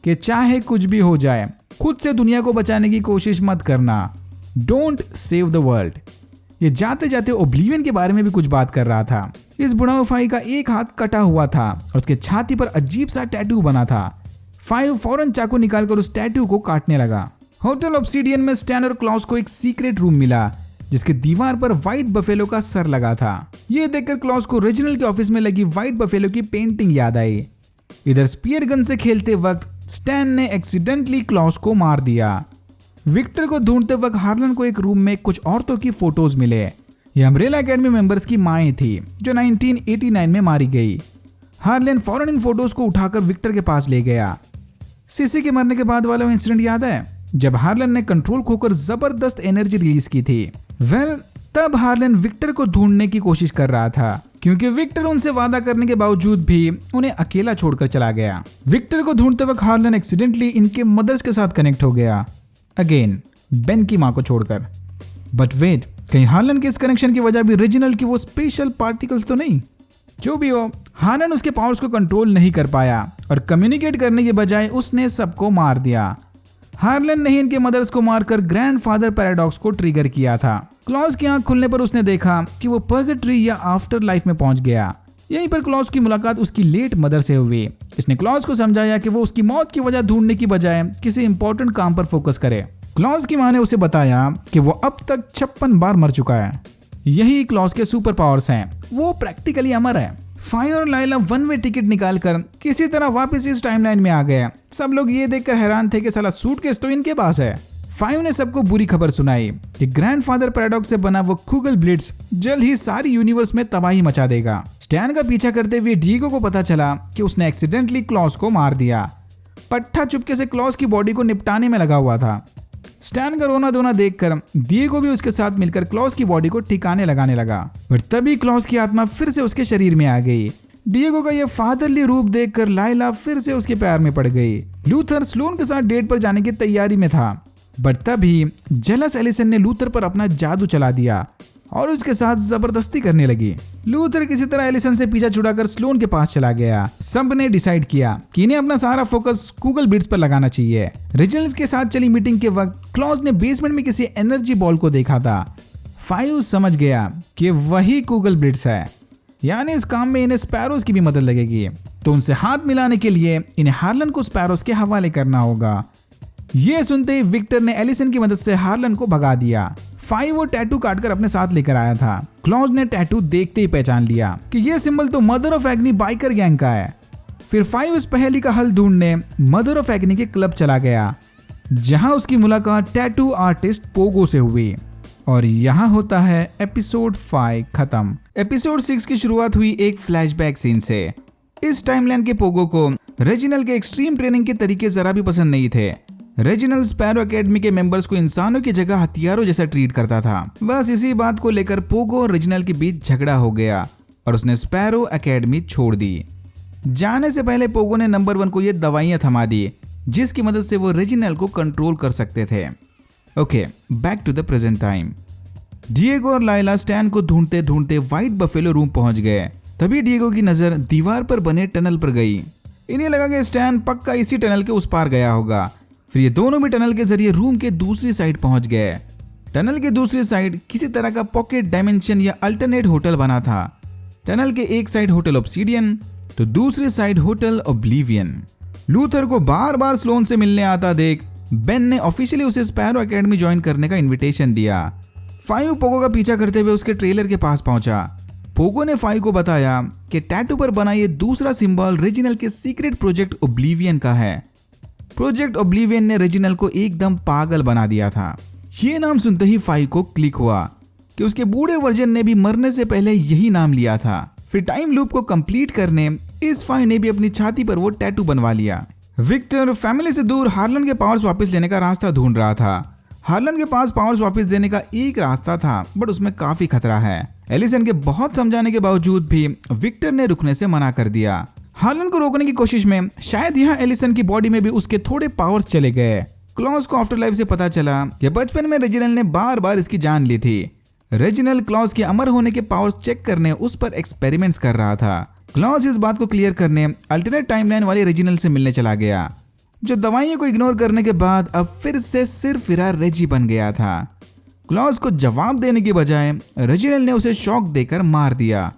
कि चाहे कुछ भी हो जाए, खुद से दुनिया को बचाने की कोशिश मत करना। Don't save the world. ये जाते जाते ओब्लिवियन के बारे में भी कुछ बात कर रहा था। इस बुढ़ाऊ 5 का एक हाथ कटा हुआ था और उसके छाती पर अजीब सा टैटू बना था। 5 फौरन चाकू निकालकर उस टैटू को काटने लगा। होटल ऑब्सीडियन में स्टैन और क्लॉस को एक सीक्रेट रूम मिला जिसके दीवार पर व्हाइट बफेलो का सर लगा था। ये देखकर क्लॉस को रेजिनल्ड के ऑफिस में लगी व्हाइट बफेलो की पेंटिंग याद आई। इधर स्पीयर गन से खेलते वक्त स्टैन ने एक्सीडेंटली क्लॉस को मार दिया। विक्टर को ढूंढते वक्त हार्लन को एक रूम में कुछ औरतों की फोटोज मिले। ये अम्ब्रेला एकेडमी मेंबर्स की माएँ थी जो 1989 में मारी गई। हार्लन फौरन इन फोटोज को उठाकर विक्टर के पास ले गया। सीसी के मरने के बाद वाला इंसिडेंट याद है जब हार्लन ने कंट्रोल खोकर जबरदस्त एनर्जी रिलीज की थी। तब हार्लन विक्टर को ढूंढने की कोशिश कर रहा था, क्योंकि विक्टर उनसे वादा करने के बावजूद भी उन्हें अकेला छोड़कर चला गया। विक्टर को ढूंढते वक्त हार्लन एक्सीडेंटली इनके मदर्स के साथ कनेक्ट हो गया, अगेन बेन की मां को छोड़कर। बट वेट, कहीं हार्लन के इस कनेक्शन की वजह भी रेजिनल्ड की वो स्पेशल पार्टिकल्स तो नहीं? जो भी हो, हार्लन उसके पावर्स को कंट्रोल नहीं कर पाया और कम्युनिकेट करने के बजाय उसने सबको मार दिया। हार्लन ने ही इनके मदर्स को मारकर ग्रैंडफादर पैराडॉक्स को ट्रिगर किया था। क्लॉस की आंख खुलने पर उसने देखा कि वो पर्गेटरी या आफ्टर लाइफ में पहुंच गया। यहीं पर क्लॉस की मुलाकात उसकी लेट मदर से हुई। इसने क्लॉस को समझाया कि वो उसकी मौत की वजह ढूंढने की बजाय किसी इंपॉर्टेंट काम पर फोकस करे। क्लॉस की मां ने उसे बताया कि वो अब तक 56 बार मर चुका है। यही क्लॉस के सुपर पावर्स हैं, वो प्रैक्टिकली अमर है। फायर और लाइला वन वे टिकट निकालकर किसी तरह वापस इस टाइमलाइन में आ गए। सब लोग ये देखकर हैरान थे कि साला सूटकेस तो इनके पास है। फाइव ने सबको बुरी खबर सुनाई कि ग्रैंडफादर पैराडॉक्स से बना वो कूगल ब्लिट्ज जल्द ही सारी यूनिवर्स में तबाही मचा देगा। स्टैन का पीछा करते हुए डीगो को पता चला कि उसने एक्सीडेंटली क्लॉस को मार दिया। पट्टा चुपके से क्लॉस की बॉडी को निपटाने में लगा हुआ था। स्टैन का रोना धोना देखकर डिएगो भी उसके साथ मिलकर क्लॉस की बॉडी को ठिकाने लगाने लगा। पर तभी क्लॉस की आत्मा फिर से उसके शरीर में आ गई। डिएगो का यह फादरली रूप देखकर लाइला फिर से उसके प्यार में पड़ गई। लूथर स्लोन के साथ डेट पर जाने की तैयारी में था, बट तभी जेलस एलिसन ने लूथर पर अपना जादू चला दिया और उसके साथ जबरदस्ती करने लगी। लूथर किसी तरह एलिसन से पीछा छुड़ाकर स्लोन के पास चला गया। सब ने डिसाइड किया कि इन्हें अपना सारा फोकस कूगल ब्लिट्ज पर लगाना चाहिए। रेजिनल्ड के साथ चली मीटिंग के वक्त क्लॉज ने बेसमेंट में किसी एनर्जी बॉल को देखा था। 5 समझ गया कि वही कूगल ब्लिट्ज है, यानी इस काम में इन्हें स्पैरोज की भी मदद लगेगी। तो उनसे हाथ मिलाने के लिए इन्हें हार्लन को स्पैरोज के हवाले करना होगा। ये सुनते ही विक्टर ने एलिसन की मदद से हार्लन को भगा दिया। 5 वो टैटू काटकर अपने साथ लेकर आया था। क्लॉज ने टैटू देखते ही पहचान लिया कि ये सिंबल तो मदर ऑफ एग्नी बाइकर गैंग का है। फिर 5 इस पहेली का हल ढूंढने मदर ऑफ एग्नी के क्लब चला गया, जहां उसकी मुलाकात टैटू आर्टिस्ट पोगो से हुई। और यहाँ होता है एपिसोड 5 खत्म। एपिसोड 6 की शुरुआत हुई एक फ्लैशबैक सीन से। इस टाइमलाइन के पोगो को रेजिनल के एक्सट्रीम ट्रेनिंग के तरीके जरा भी पसंद नहीं थे। रेजिनल स्पैरो एकेडमी के मेंबर्स को इंसानों की जगह हथियारों जैसा ट्रीट करता था। बस इसी बात को लेकर पोगो और रेजिनल के बीच झगड़ा हो गया और उसने स्पैरो एकेडमी छोड़ दी। जाने से पहले पोगो ने नंबर 1 को ये दवाइयां थमा दी, जिसकी मदद से वो रेजिनल को कंट्रोल कर सकते थे। Okay, back to the present time. Diego और लाइला स्टैन को ढूंढते ढूंढते व्हाइट बफेलो रूम पहुंच गए। तभी डिएगो की नजर दीवार पर बने टनल पर गई। इन्हें लगा कि स्टैन पक्का इसी टनल के उस पार गया होगा। फिर ये दोनों भी टनल के जरिए रूम के दूसरी साइड पहुंच गए। टनल के दूसरी साइड किसी तरह का पॉकेट डायमेंशन या अल्टरनेट होटल बना था। टनल के एक साइड होटल ऑब्सीडियन तो दूसरी साइड होटल ऑब्लिवियन। लूथर को बार बार स्लोन से मिलने आता देख बेन ने ऑफिशियली उसे स्पैरो एकेडमी ज्वाइन करने का इन्विटेशन दिया। 5 पोगो का पीछा करते हुए उसके ट्रेलर के पास पहुंचा। पोगो ने 5 को बताया कि टैटू पर बना ये दूसरा सिंबल रेजिनल के सीक्रेट प्रोजेक्ट ऑब्लिवियन का है। प्रोजेक्ट ऑब्लिवियन ने रेजिनल को एकदम पागल बना दिया था। ये नाम सुनते ही 5 को क्लिक हुआ कि उसके बूढ़े वर्जन ने भी मरने से पहले यही नाम लिया था। फिर टाइम लूप को कंप्लीट करने इस 5 ने भी अपनी छाती पर वो टैटू बनवा लिया। विक्टर फैमिली से दूर हार्लन के पावर्स वापस लेने का रास्ता ढूंढ रहा था। हार्लन के पास पावर्स वापस देने का एक रास्ता था, बट उसमें काफी खतरा है। एलिसन के बहुत समझाने के बावजूद भी विक्टर ने रुकने से मना कर दिया। हार्लन को रोकने की कोशिश में शायद यहाँ एलिसन की बॉडी में भी उसके थोड़े पावर्स चले गए। क्लॉज को आफ्टर लाइफ से पता चला कि बचपन में रेजिनल ने बार बार इसकी जान ली थी। रेजिनल क्लॉज के अमर होने के पावर्स चेक करने उस पर एक्सपेरिमेंट्स कर रहा था। क्लॉज इस बात को क्लियर करने अल्टरनेट टाइमलाइन वाले रेजिनल से मिलने चला गया, जो दवाइयों को इग्नोर करने के बाद अब फिर से सिर्फ फिरा रेजी बन गया था। क्लॉज को जवाब देने के बजाय रेजिनल ने उसे शॉक देकर मार दिया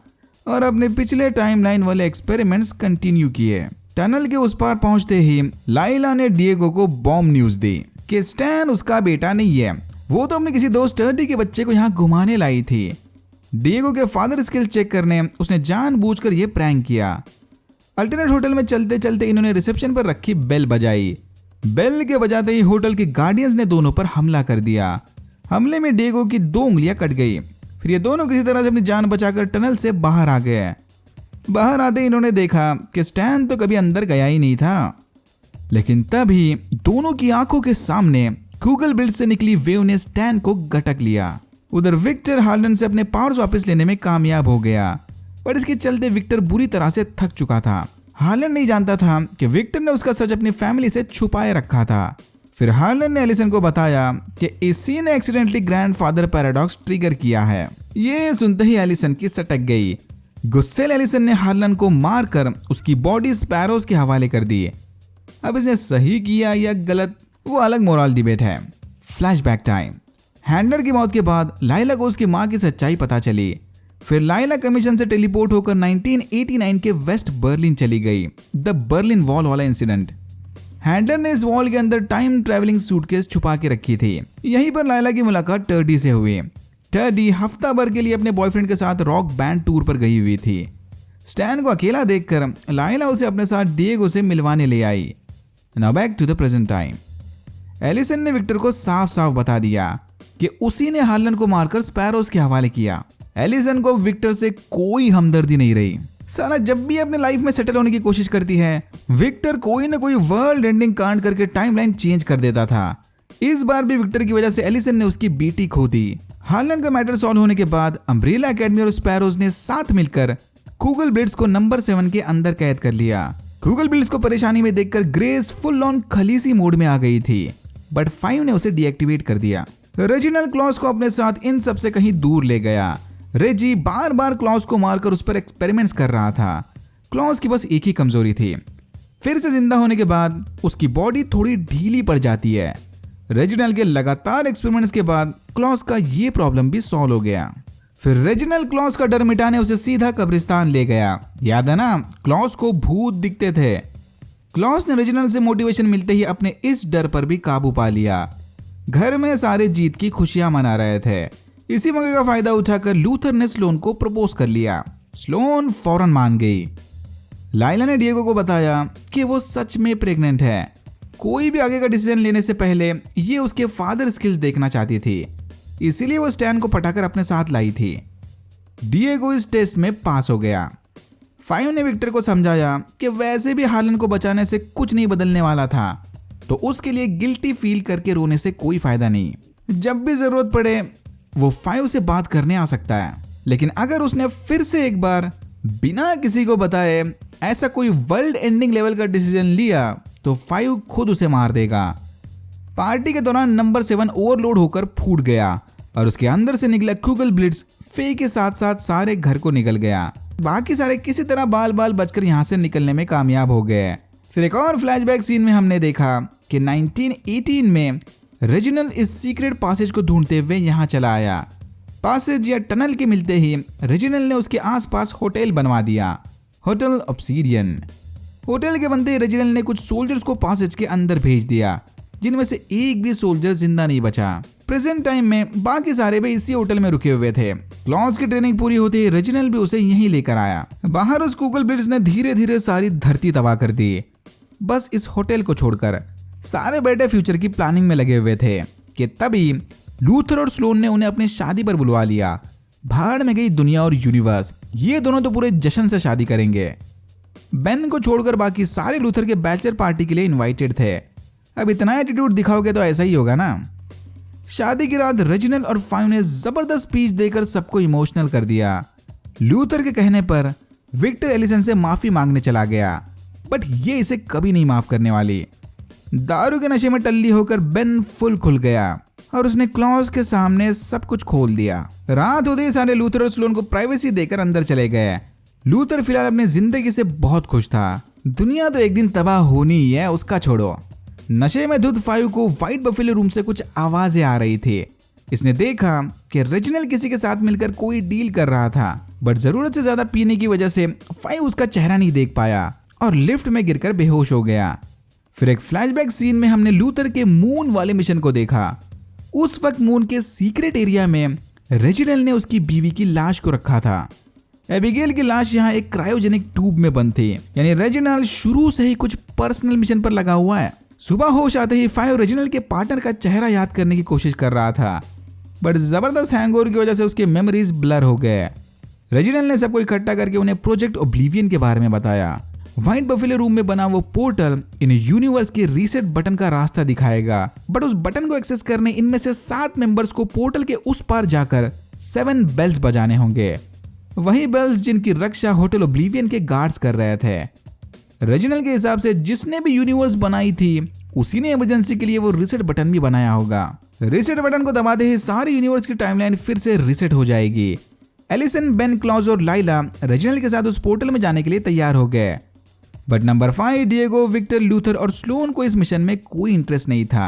और अपने पिछले टाइमलाइन वाले एक्सपेरिमेंट्स कंटिन्यू किए। टनल के उस पार पहुंचते ही लाइला ने डिएगो को बॉम्ब न्यूज दी कि स्टैन उसका बेटा नहीं है, वो तो अपने किसी दोस्त टर्डी के बच्चे को यहाँ घुमाने लाई थी। डिएगो के फादर स्किल्स चेक करने उसने जानबूझकर ये प्रैंक किया। अल्टरनेट होटल में चलते चलते इन्होंने रिसेप्शन पर रखी बेल बजाई। बेल के बजाते ही होटल के गार्डियंस ने दोनों पर हमला कर दिया। हमले में डिएगो की 2 उंगलियां कट गई। फिर ये दोनों किसी तरह से अपनी जान बचाकर टनल से बाहर आ गए। बाहर आते इन्होंने देखा कि स्टैन तो कभी अंदर गया ही नहीं था। लेकिन तभी दोनों की आंखों के सामने कूगल ब्लिट्ज से निकली वेव ने स्टैन को गटक लिया। उधर विक्टर हार्लन से अपने पावर्स वापस लेने में कामयाब हो गया, पर इसके चलते विक्टर बुरी तरह से थक चुका था। हार्लन नहीं जानता था कि विक्टर ने उसका सच अपनी फैमिली से छुपाए रखा था। फिर हार्लन ने एलिसन को बताया कि इसी ने एक्सीडेंटली ग्रैंडफादर पैराडॉक्स ट्रिगर किया है। ये सुनते ही एलिसन की सटक गई। गुस्से एलिसन ने हार्लन को मारकर उसकी बॉडी स्पैरोज के हवाले कर दी। अब इसने सही किया या गलत, वो अलग मोरल डिबेट है। Flashback time. हैंडलर की मौत के बाद लाइला को उसकी मां की सच्चाई पता चली। फिर लाइला कमीशन से टेलीपोर्ट होकर 1989 के वेस्ट बर्लिन चली गई। द बर्लिन वॉल वाला इंसिडेंट। हैंडलर ने इस वॉल के अंदर टाइम ट्रैवलिंग सूटकेस छुपा के रखी थी। यहीं पर लाइला की मुलाकात टर्डी से हुई। टर्डी हफ्ता भर के लिए अपने बॉयफ्रेंड के साथ रॉक बैंड टूर पर गई हुई थी। स्टैन को अकेला देखकर लाइला उसे अपने साथ डिएगो से मिलवाने ले आई। Now back to the present time. Allison ने विक्टर को साफ साफ बता दिया कि उसी ने हार्लन को मारकर स्पैरोज के हवाले किया। एलिसन को विक्टर से कोई हमदर्दी नहीं रही। साला जब भी अपने लाइफ में सेटल होने की कोशिश करती है, विक्टर कोई ना कोई वर्ल्ड एंडिंग कांड करके टाइमलाइन चेंज कर देता था। इस बार भी विक्टर की वजह से एलिसन ने उसकी बेटी खो दी। हार्लन का मैटर सॉल्व होने के बाद अम्ब्रेला एकेडमी और स्पैरोज ने साथ मिलकर कूगल ब्लिट्ज को नंबर 7 के अंदर कैद कर लिया। कूगल ब्लिट्ज को परेशानी में देखकर grace full on Khaleesi mode में आ गई थी, बट 5 ने उसे डीएक्टिवेट कर दिया। रेजिनल क्लॉज को अपने साथ इन सब से कहीं दूर ले गया। रेजी बार बार क्लॉज को मारकर उस पर एक्सपेरिमेंट्स कर रहा था। क्लॉज की बस एक ही कमजोरी थी, फिर से जिंदा होने के बाद उसकी बॉडी थोड़ी ढीली पड़ जाती है। रेजिनल के लगातार एक्सपेरिमेंट्स के बाद क्लॉज का ये प्रॉब्लम भी सॉल्व हो गया। फिर रेजिनल क्लॉज का डर मिटाने उसे सीधा कब्रिस्तान ले गया। याद है ना, क्लॉज को भूत दिखते थे। क्लॉज ने रेजिनल से मोटिवेशन मिलते ही अपने इस डर पर भी काबू पा लिया। घर में सारे जीत की खुशियां मना रहे थे। इसी मौके का फायदा उठाकर लूथर ने स्लोन को प्रपोज कर लिया। स्लोन फौरन मान गई। लाइला ने डिएगो को बताया कि वो सच में प्रेग्नेंट है। कोई भी आगे का डिसीजन लेने से पहले ये उसके फादर स्किल्स देखना चाहती थी, इसीलिए वो स्टैन को पटाकर अपने साथ लाई थी। डिएगो इस टेस्ट में पास हो गया। फाइव ने विक्टर को समझाया कि वैसे भी हालन को बचाने से कुछ नहीं बदलने वाला था, तो उसके लिए गिल्टी फील करके रोने से कोई फायदा नहीं। जब भी जरूरत पड़े वो फाइव से बात करने आ सकता है, लेकिन अगर उसने फिर से एक बार बिना किसी को बताए ऐसा कोई वर्ल्ड एंडिंग लेवल का डिसीजन लिया तो फाइव खुद उसे मार देगा। पार्टी के दौरान नंबर 7 ओवरलोड होकर फूट गया और उसके अंदर से निकला कुगल ब्लिट्स फे के साथ साथ सारे घर को निकल गया। बाकी सारे किसी तरह बाल बाल बचकर यहाँ से निकलने में कामयाब हो गए। फिर एक और फ्लैशबैक सीन में हमने देखा कि 1918 में रेजिनल इस सीक्रेट पासेज को ढूंढते हुए यहाँ चला आया। पासेज या टनल के मिलते ही रेजिनल ने उसके आसपास होटल बनवा दिया, होटल ऑब्सीडियन। होटल के बनते ही रेजिनल ने कुछ सोल्जर्स को पासेज के अंदर भेज दिया, जिनमें से एक भी सोल्जर जिंदा नहीं बचा। प्रेजेंट टाइम में बाकी सारे भी इसी होटल में रुके हुए थे। क्लॉज की ट्रेनिंग पूरी होते ही रेजिनल भी उसे यहीं लेकर आया। बाहर उस कुगल ब्लिट्स ने धीरे धीरे सारी धरती तबाह कर दी। बस इस होटल को छोड़कर सारे बेटे फ्यूचर की प्लानिंग में लगे हुए थे कि तभी लूथर और स्लोन ने उन्हें अपनी शादी पर बुलवा लिया। भाड़ में गई दुनिया और यूनिवर्स, ये दोनों तो पूरे जश्न से शादी करेंगे। बेन को छोड़कर बाकी सारे लूथर के बैचलर पार्टी के लिए इनवाइटेड थे। अब इतना एटीट्यूड दिखाओगे तो ऐसा ही होगा ना। शादी की रात रेजिनल और फाइव ने जबरदस्त स्पीच देकर सबको इमोशनल कर दिया। लूथर के कहने पर विक्टर एलिसन से माफी मांगने चला गया, बट ये इसे कभी नहीं माफ करने वाली। दारू के नशे में टल्ली होकर बेन फुल खुल गया और उसने क्लॉज के सामने सब कुछ खोल दिया। रात होते ही सारे लूथर और स्लोन को प्राइवेसी देकर अंदर चले गए। लूथर फिलहाल अपनी जिंदगी से बहुत खुश था। दुनिया तो एक दिन तबाह होनी ही है, उसका छोड़ो। नशे में धुत फाइव को व्हाइट बफेलो रूम से कुछ आवाजें आ रही थी। इसने देखा कि रेजिनल किसी के साथ मिलकर कोई डील कर रहा था, बट जरूरत से ज्यादा पीने की वजह से फाइव उसका चेहरा नहीं देख पाया और लिफ्ट में गिरकर बेहोश हो गया। फिर एक फ्लैशबैक सीन में हमने लूथर के मून वाले मिशन को देखा। उस वक्त मून के सीक्रेट एरिया में रेजिनल ने उसकी बीवी की लाश को रखा था। एबिगेल की लाश यहाँ एक क्रायोजेनिक ट्यूब में बंद थी, यानी रेजिनल शुरू से ही कुछ पर्सनल मिशन पर लगा हुआ है। सुबह होश आते ही फाइव रेजिनल के पार्टनर का चेहरा याद करने की कोशिश कर रहा था, बट जबरदस्त हैंगओवर की वजह से उसके मेमोरीज ब्लर हो गए। रेजिनल ने सबको इकट्ठा करके उन्हें प्रोजेक्ट ओब्लिवियन के बारे में बताया। व्हाइट बफेलो रूम में बना वो पोर्टल इन यूनिवर्स के रीसेट बटन का रास्ता दिखाएगा, बट उस बटन को एक्सेस करने इनमें से 7 मेंबर्स को पोर्टल के उस पार जाकर 7 बेल्स बजाने होंगे। वही बेल्स जिनकी रक्षा होटल ओब्लिवियन के गार्ड्स कर रहे थे। रेजिनल के हिसाब से जिसने भी यूनिवर्स बनाई थी उसी ने इमरजेंसी के लिए वो रीसेट बटन भी बनाया होगा। रीसेट बटन को दबाते ही सारी यूनिवर्स की टाइमलाइन फिर से रीसेट हो जाएगी। एलिसन, बेन, क्लॉज और लाइला रेजिनल के साथ उस पोर्टल में जाने के लिए तैयार हो गए, but number 5 Diego, Viktor, Luther और स्लोन को इस मिशन में कोई इंटरेस्ट नहीं था।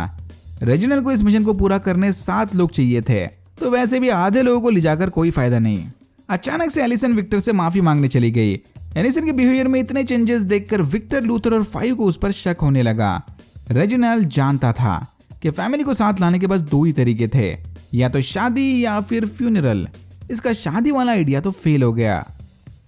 रेजिनल को इस मिशन को पूरा करने 7 लोग चाहिए थे, तो वैसे भी आधे लोगों को ले जाकर कोई फायदा नहीं। अचानक से एलिसन विक्टर से माफी मांगने चली गई। एलिसन के बिहेवियर में इतने चेंजेस देखकर विक्टर, लूथर और फाइव को उस पर शक होने लगा। रेजिनल जानता था कि फैमिली को साथ लाने के बस 2 ही तरीके थे, या तो शादी या फिर फ्यूनरल। इसका शादी वाला आइडिया तो फेल हो गया,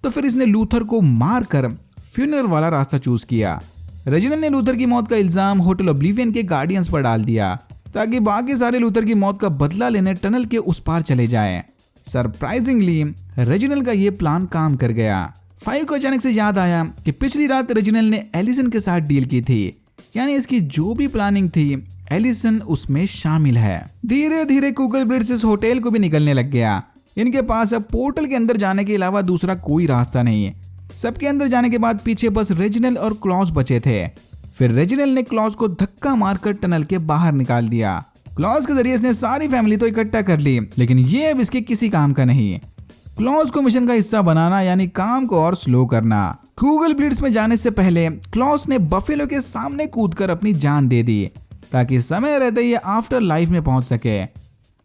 तो फिर इसने लूथर को मारकर फ्यूनरल वाला रास्ता चूज किया। रेजिनल ने लूथर की मौत का इल्जाम होटल ओब्लिवियन के गार्डियंस पर डाल दिया, ताकि बाकी सारे लूथर की मौत का बदला लेने टनल के उस पार चले जाएं। सरप्राइजिंगली रेजिनल का ये प्लान काम कर गया। फाइव को अचानक से याद आया कि पिछली रात रेजिनल ने एलिसन के साथ डील की थी, यानी इसकी जो भी प्लानिंग थी एलिसन उसमें शामिल है। धीरे धीरे कुगल ब्लिट्स इस होटल को भी निकलने लग गया। इनके पास अब पोर्टल के अंदर जाने के अलावा दूसरा कोई रास्ता नहीं है। सबके अंदर जाने के बाद पीछे बस रेजिनल और क्लॉज बचे थे। फिर रेजिनल ने क्लॉज को धक्का मारकर टनल के बाहर निकाल दिया। क्लॉज के जरिए इसने सारी फैमिली तो इकट्ठा कर ली, लेकिन ये अब इसके किसी काम का नहीं। क्लॉज को मिशन का हिस्सा बनाना यानी काम को और स्लो करना। गूगल ब्लिट्स में जाने से पहले क्लॉज ने बफेलो के सामने कूदकर अपनी जान दे दी ताकि समय रहते ये आफ्टर लाइफ में पहुंच सके।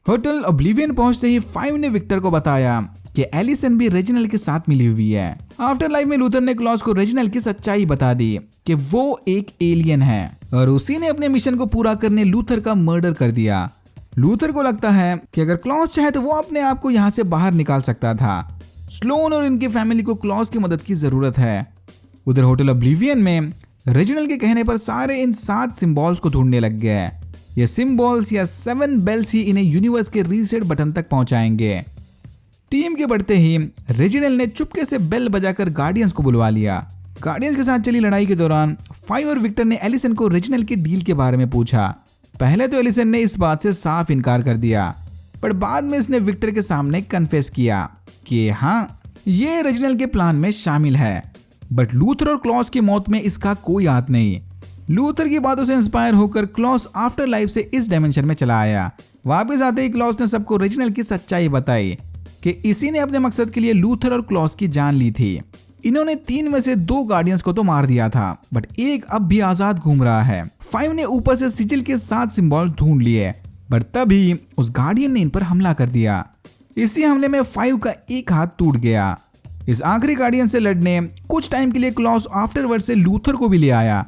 होटल ओब्लिवियन पहुंचते ही 5 ने विक्टर को बताया कि एलिसन भी रेजिनल के साथ मिली हुई है। आफ्टर लाइफ में लूथर ने क्लॉज को रेजिनल की सच्चाई बता दी कि वो एक एलियन है और उसी ने अपने मिशन को पूरा करने लूथर का मर्डर कर दिया। लूथर को लगता है कि अगर क्लॉज चाहे तो वो अपने आप को यहाँ से बाहर निकाल सकता था। स्लोन और इनकी फैमिली को क्लॉज की मदद की जरूरत है। उधर होटल ओब्लिवियन में रेजिनल के कहने पर सारे इन 7 सिंबल्स को ढूंढने लग गए। ये सिंबल्स या 7 बेल्स ही इन्हें यूनिवर्स के रीसेट बटन तक पहुंचाएंगे। टीम के बढ़ते ही रेजिनल ने चुपके से बेल बजाकर गार्डियंस को बुलवा लिया। गार्डियंस के साथ चली लड़ाई के दौरान 5 और विक्टर ने एलिसन को रेजिनल की डील के बारे में पूछा। पहले तो एलिसन ने इस बात से साफ इनकार कर दिया, पर बाद में इसने विक्टर के सामने कन्फेस किया कि हाँ, ये रेजिनल के प्लान में शामिल है, बट लूथर और क्लॉज की मौत में इसका कोई हाथ नहीं। लूथर की बातों से इंस्पायर होकर क्लॉज आफ्टर लाइफ से इस डायमेंशन में चला आया। वापस आते ही क्लॉज ने सबको रेजिनल की सच्चाई बताई कि इसी ने अपने मकसद के लिए लूथर और क्लॉज की जान ली थी। इन्होंने 3 में से 2 गार्डियंस को तो मार दिया था, बट एक अब भी आजाद घूम रहा है। 5 ने ऊपर से सिजिल के 7 सिंबल ढूंढ लिए, बट तभी उस गार्डियन ने इन पर हमला कर दिया। इसी हमले में 5 का एक हाथ टूट गया। इस आखिरी गार्डियन से लड़ने कुछ टाइम के लिए क्लॉज आफ्टरवर्ड से लूथर को भी ले आया,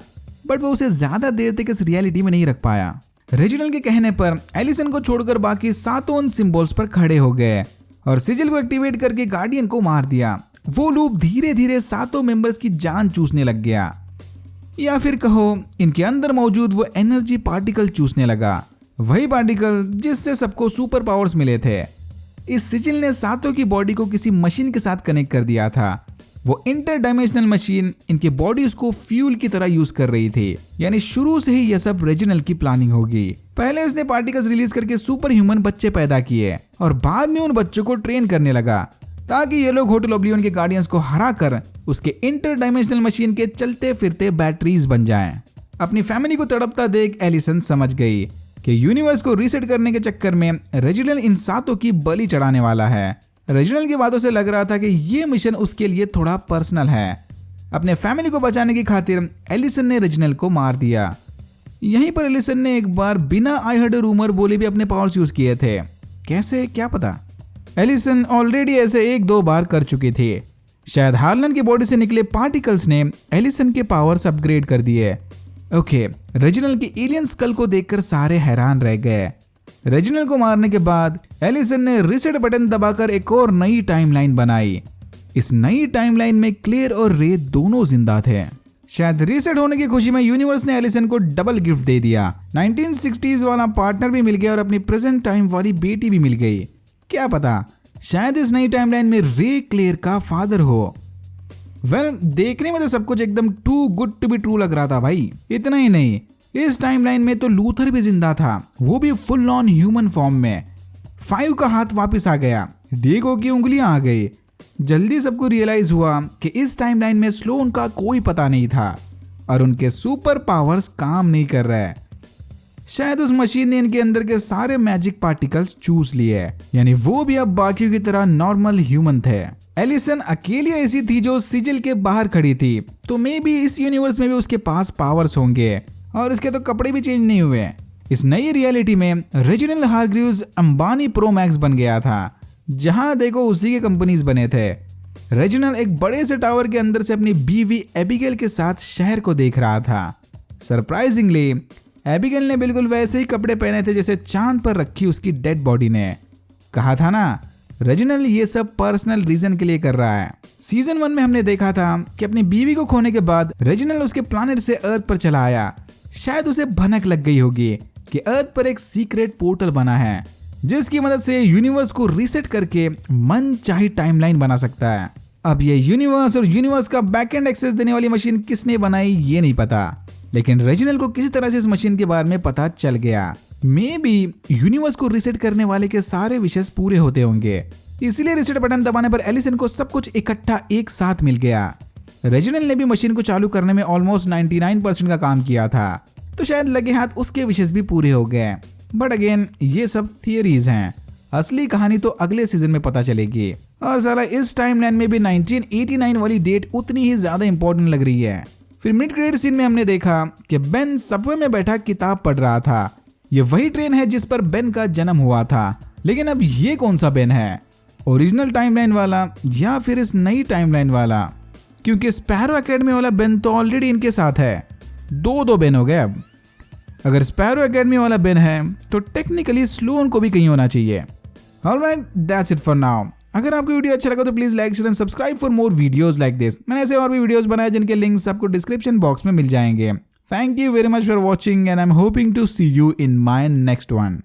बट वो उसे ज्यादा देर तक इस रियलिटी में नहीं रख पाया। रेजिनल के कहने पर एलिसन को छोड़कर बाकी 7 उन सिंबल्स पर खड़े हो गए और सिजिल को एक्टिवेट करके गार्डियन को मार दिया। वो लूप धीरे धीरे 7 मेंबर्स की जान चूसने लग गया, या फिर कहो इनके अंदर मौजूद वो एनर्जी पार्टिकल चूसने लगा, वही पार्टिकल जिससे सबको सुपर पावर्स मिले थे। इस सिजिल ने 7 की बॉडी को किसी मशीन के साथ कनेक्ट कर दिया था। वो इंटर डायमेंशनल मशीन इनके बॉडीज को फ्यूल की तरह यूज कर रही थी, यानी शुरू से ही यह सब रेजिनल की प्लानिंग होगी। पहले उसने पार्टिकल्स रिलीज करके सुपर ह्यूमन बच्चे पैदा किए और बाद में उन बच्चों को ट्रेन करने लगा ताकि ये लोग होटल ओब्लिवियन के गार्डियंस को हरा कर उसके इंटर डायमेंशनल मशीन के चलते फिरते बैटरीज बन जाएं। अपनी फैमिली को तड़पता देख एलिसन समझ गई कि यूनिवर्स को रीसेट करने के चक्कर में रेजिनल इन 7 की बलि चढ़ाने वाला है। रेजिनल की बातों से लग रहा था कि ये मिशन उसके लिए थोड़ा पर्सनल है। अपने फैमिली को बचाने की खातिर एलिसन ने रेजिनल को मार दिया। यहीं पर एलिसन ने एक बार बिना आई हर्ड रूमर बोले भी अपने पावर्स यूज किए थे। कैसे, क्या पता। एलिसन ऑलरेडी ऐसे 1-2 बार कर चुकी थी। शायद हार्लन की बॉडी से निकले पार्टिकल्स ने एलिसन के पावर्स अपग्रेड कर दिए। ओके, रेजिनल की एलियन स्कल को देखकर सारे हैरान रह गए। रेजिनल को मारने के बाद एलिसन ने रीसेट बटन दबाकर एक और नई टाइमलाइन बनाई। इस नई टाइमलाइन में क्लेयर और रे दोनों जिंदा थे। शायद रीसेट होने की खुशी में यूनिवर्स ने एलिसन को डबल गिफ्ट दे दिया। 1960s वाला पार्टनर भी मिल गया और अपनी प्रेजेंट टाइम वाली बेटी भी मिल गई। क्या पता, शायद इस नई टाइमलाइन में रे क्लेयर का फादर हो। देखने में तो सब कुछ एकदम too good to be true लग रहा था भाई। इतना ही नहीं, इस टाइमलाइन में तो लूथर भी जिंदा था, वो भी फुल ऑन ह्यूमन फॉर्म में। 5 का हाथ वापस आ गया, डिएगो की उंगलियां आ गई। जल्दी सबको रियलाइज हुआ कि इस टाइमलाइन में स्लोन का कोई पता नहीं था और उनके सुपर पावर्स काम नहीं कर रहे। शायद उस मशीन ने इनके अंदर के सारे मैजिक पार्टिकल्स चूस लिए, यानी वो भी अब बाकियों की तरह नॉर्मल ह्यूमन थे। एलिसन अकेली ऐसी थी जो सिजिल के बाहर खड़ी थी, तो मे बी इस यूनिवर्स में भी उसके पास पावर्स होंगे और इसके तो कपड़े भी चेंज नहीं हुए। इस नई रियलिटी में regional Hargreaves Ambani pro max बन गया था। जहां देखो उसी के कंपनीज बने थे। रेजिनल एक बड़े से टावर के अंदर से अपनी बीवी एबिगेल के साथ शहर को देख रहा था। सरप्राइजिंगली एबिगेल ने बिल्कुल वैसे ही कपड़े पहने थे जैसे चांद पर रखी उसकी डेड बॉडी ने। कहा था ना, रेजिनल ये सब पर्सनल रीजन के लिए कर रहा है। सीजन 1 में हमने देखा था कि अपनी बीवी को खोने के बाद रेजिनल उसके प्लैनेट से अर्थ पर चला आया। शायद उसे भनक लग गई होगी कि अर्थ पर एक सीक्रेट पोर्टल बना है जिसकी मदद से यूनिवर्स को रीसेट करके मन चाही टाइमलाइन बना सकता है। अब ये यूनिवर्स और यूनिवर्स का बैकएंड एक्सेस देने वाली मशीन किसने बनाई ये नहीं पता, लेकिन रेजिनल को किसी तरह से इस मशीन के बारे में पता चल गया। मे बी यूनिवर्स को रीसेट करने वाले के सारे विशेष पूरे होते होंगे, इसलिए रीसेट बटन दबाने पर एलिसन को सब कुछ इकट्ठा एक साथ मिल गया। रेजिनल ने भी मशीन को चालू करने में ऑलमोस्ट 99% का काम किया था, तो शायद लगे हाथ उसके विशेष भी पूरे हो गए। बट अगेन ये सब थियरीज हैं, असली कहानी तो अगले सीजन में पता चलेगी। और साला इस टाइमलाइन में भी 1989 वाली डेट उतनी ही ज्यादा इंपॉर्टेंट लग रही है। फिर मिड क्रेडिट सीन में हमने देखा कि बेन सबवे में बैठा किताब पढ़ रहा था। ये वही ट्रेन है जिस पर बेन का जन्म हुआ था, लेकिन अब ये कौन सा बेन है, ओरिजिनल टाइमलाइन वाला या फिर इस नई टाइमलाइन वाला? क्योंकि स्पैरो एकेडमी वाला बेन तो ऑलरेडी इनके साथ है, दो बेन हो गए अब। अगर स्पैरो एकेडमी वाला बेन है तो टेक्निकली स्लोन को भी कहीं होना चाहिए। Alright, that's it for now. अगर आपको वीडियो अच्छा लगा तो please like share and subscribe for more videos like this. मैंने ऐसे और भी वीडियोस बनाए जिनके लिंक्स आपको डिस्क्रिप्शन बॉक्स में मिल जाएंगे। Thank you very much for watching and I am hoping to see you in my next one.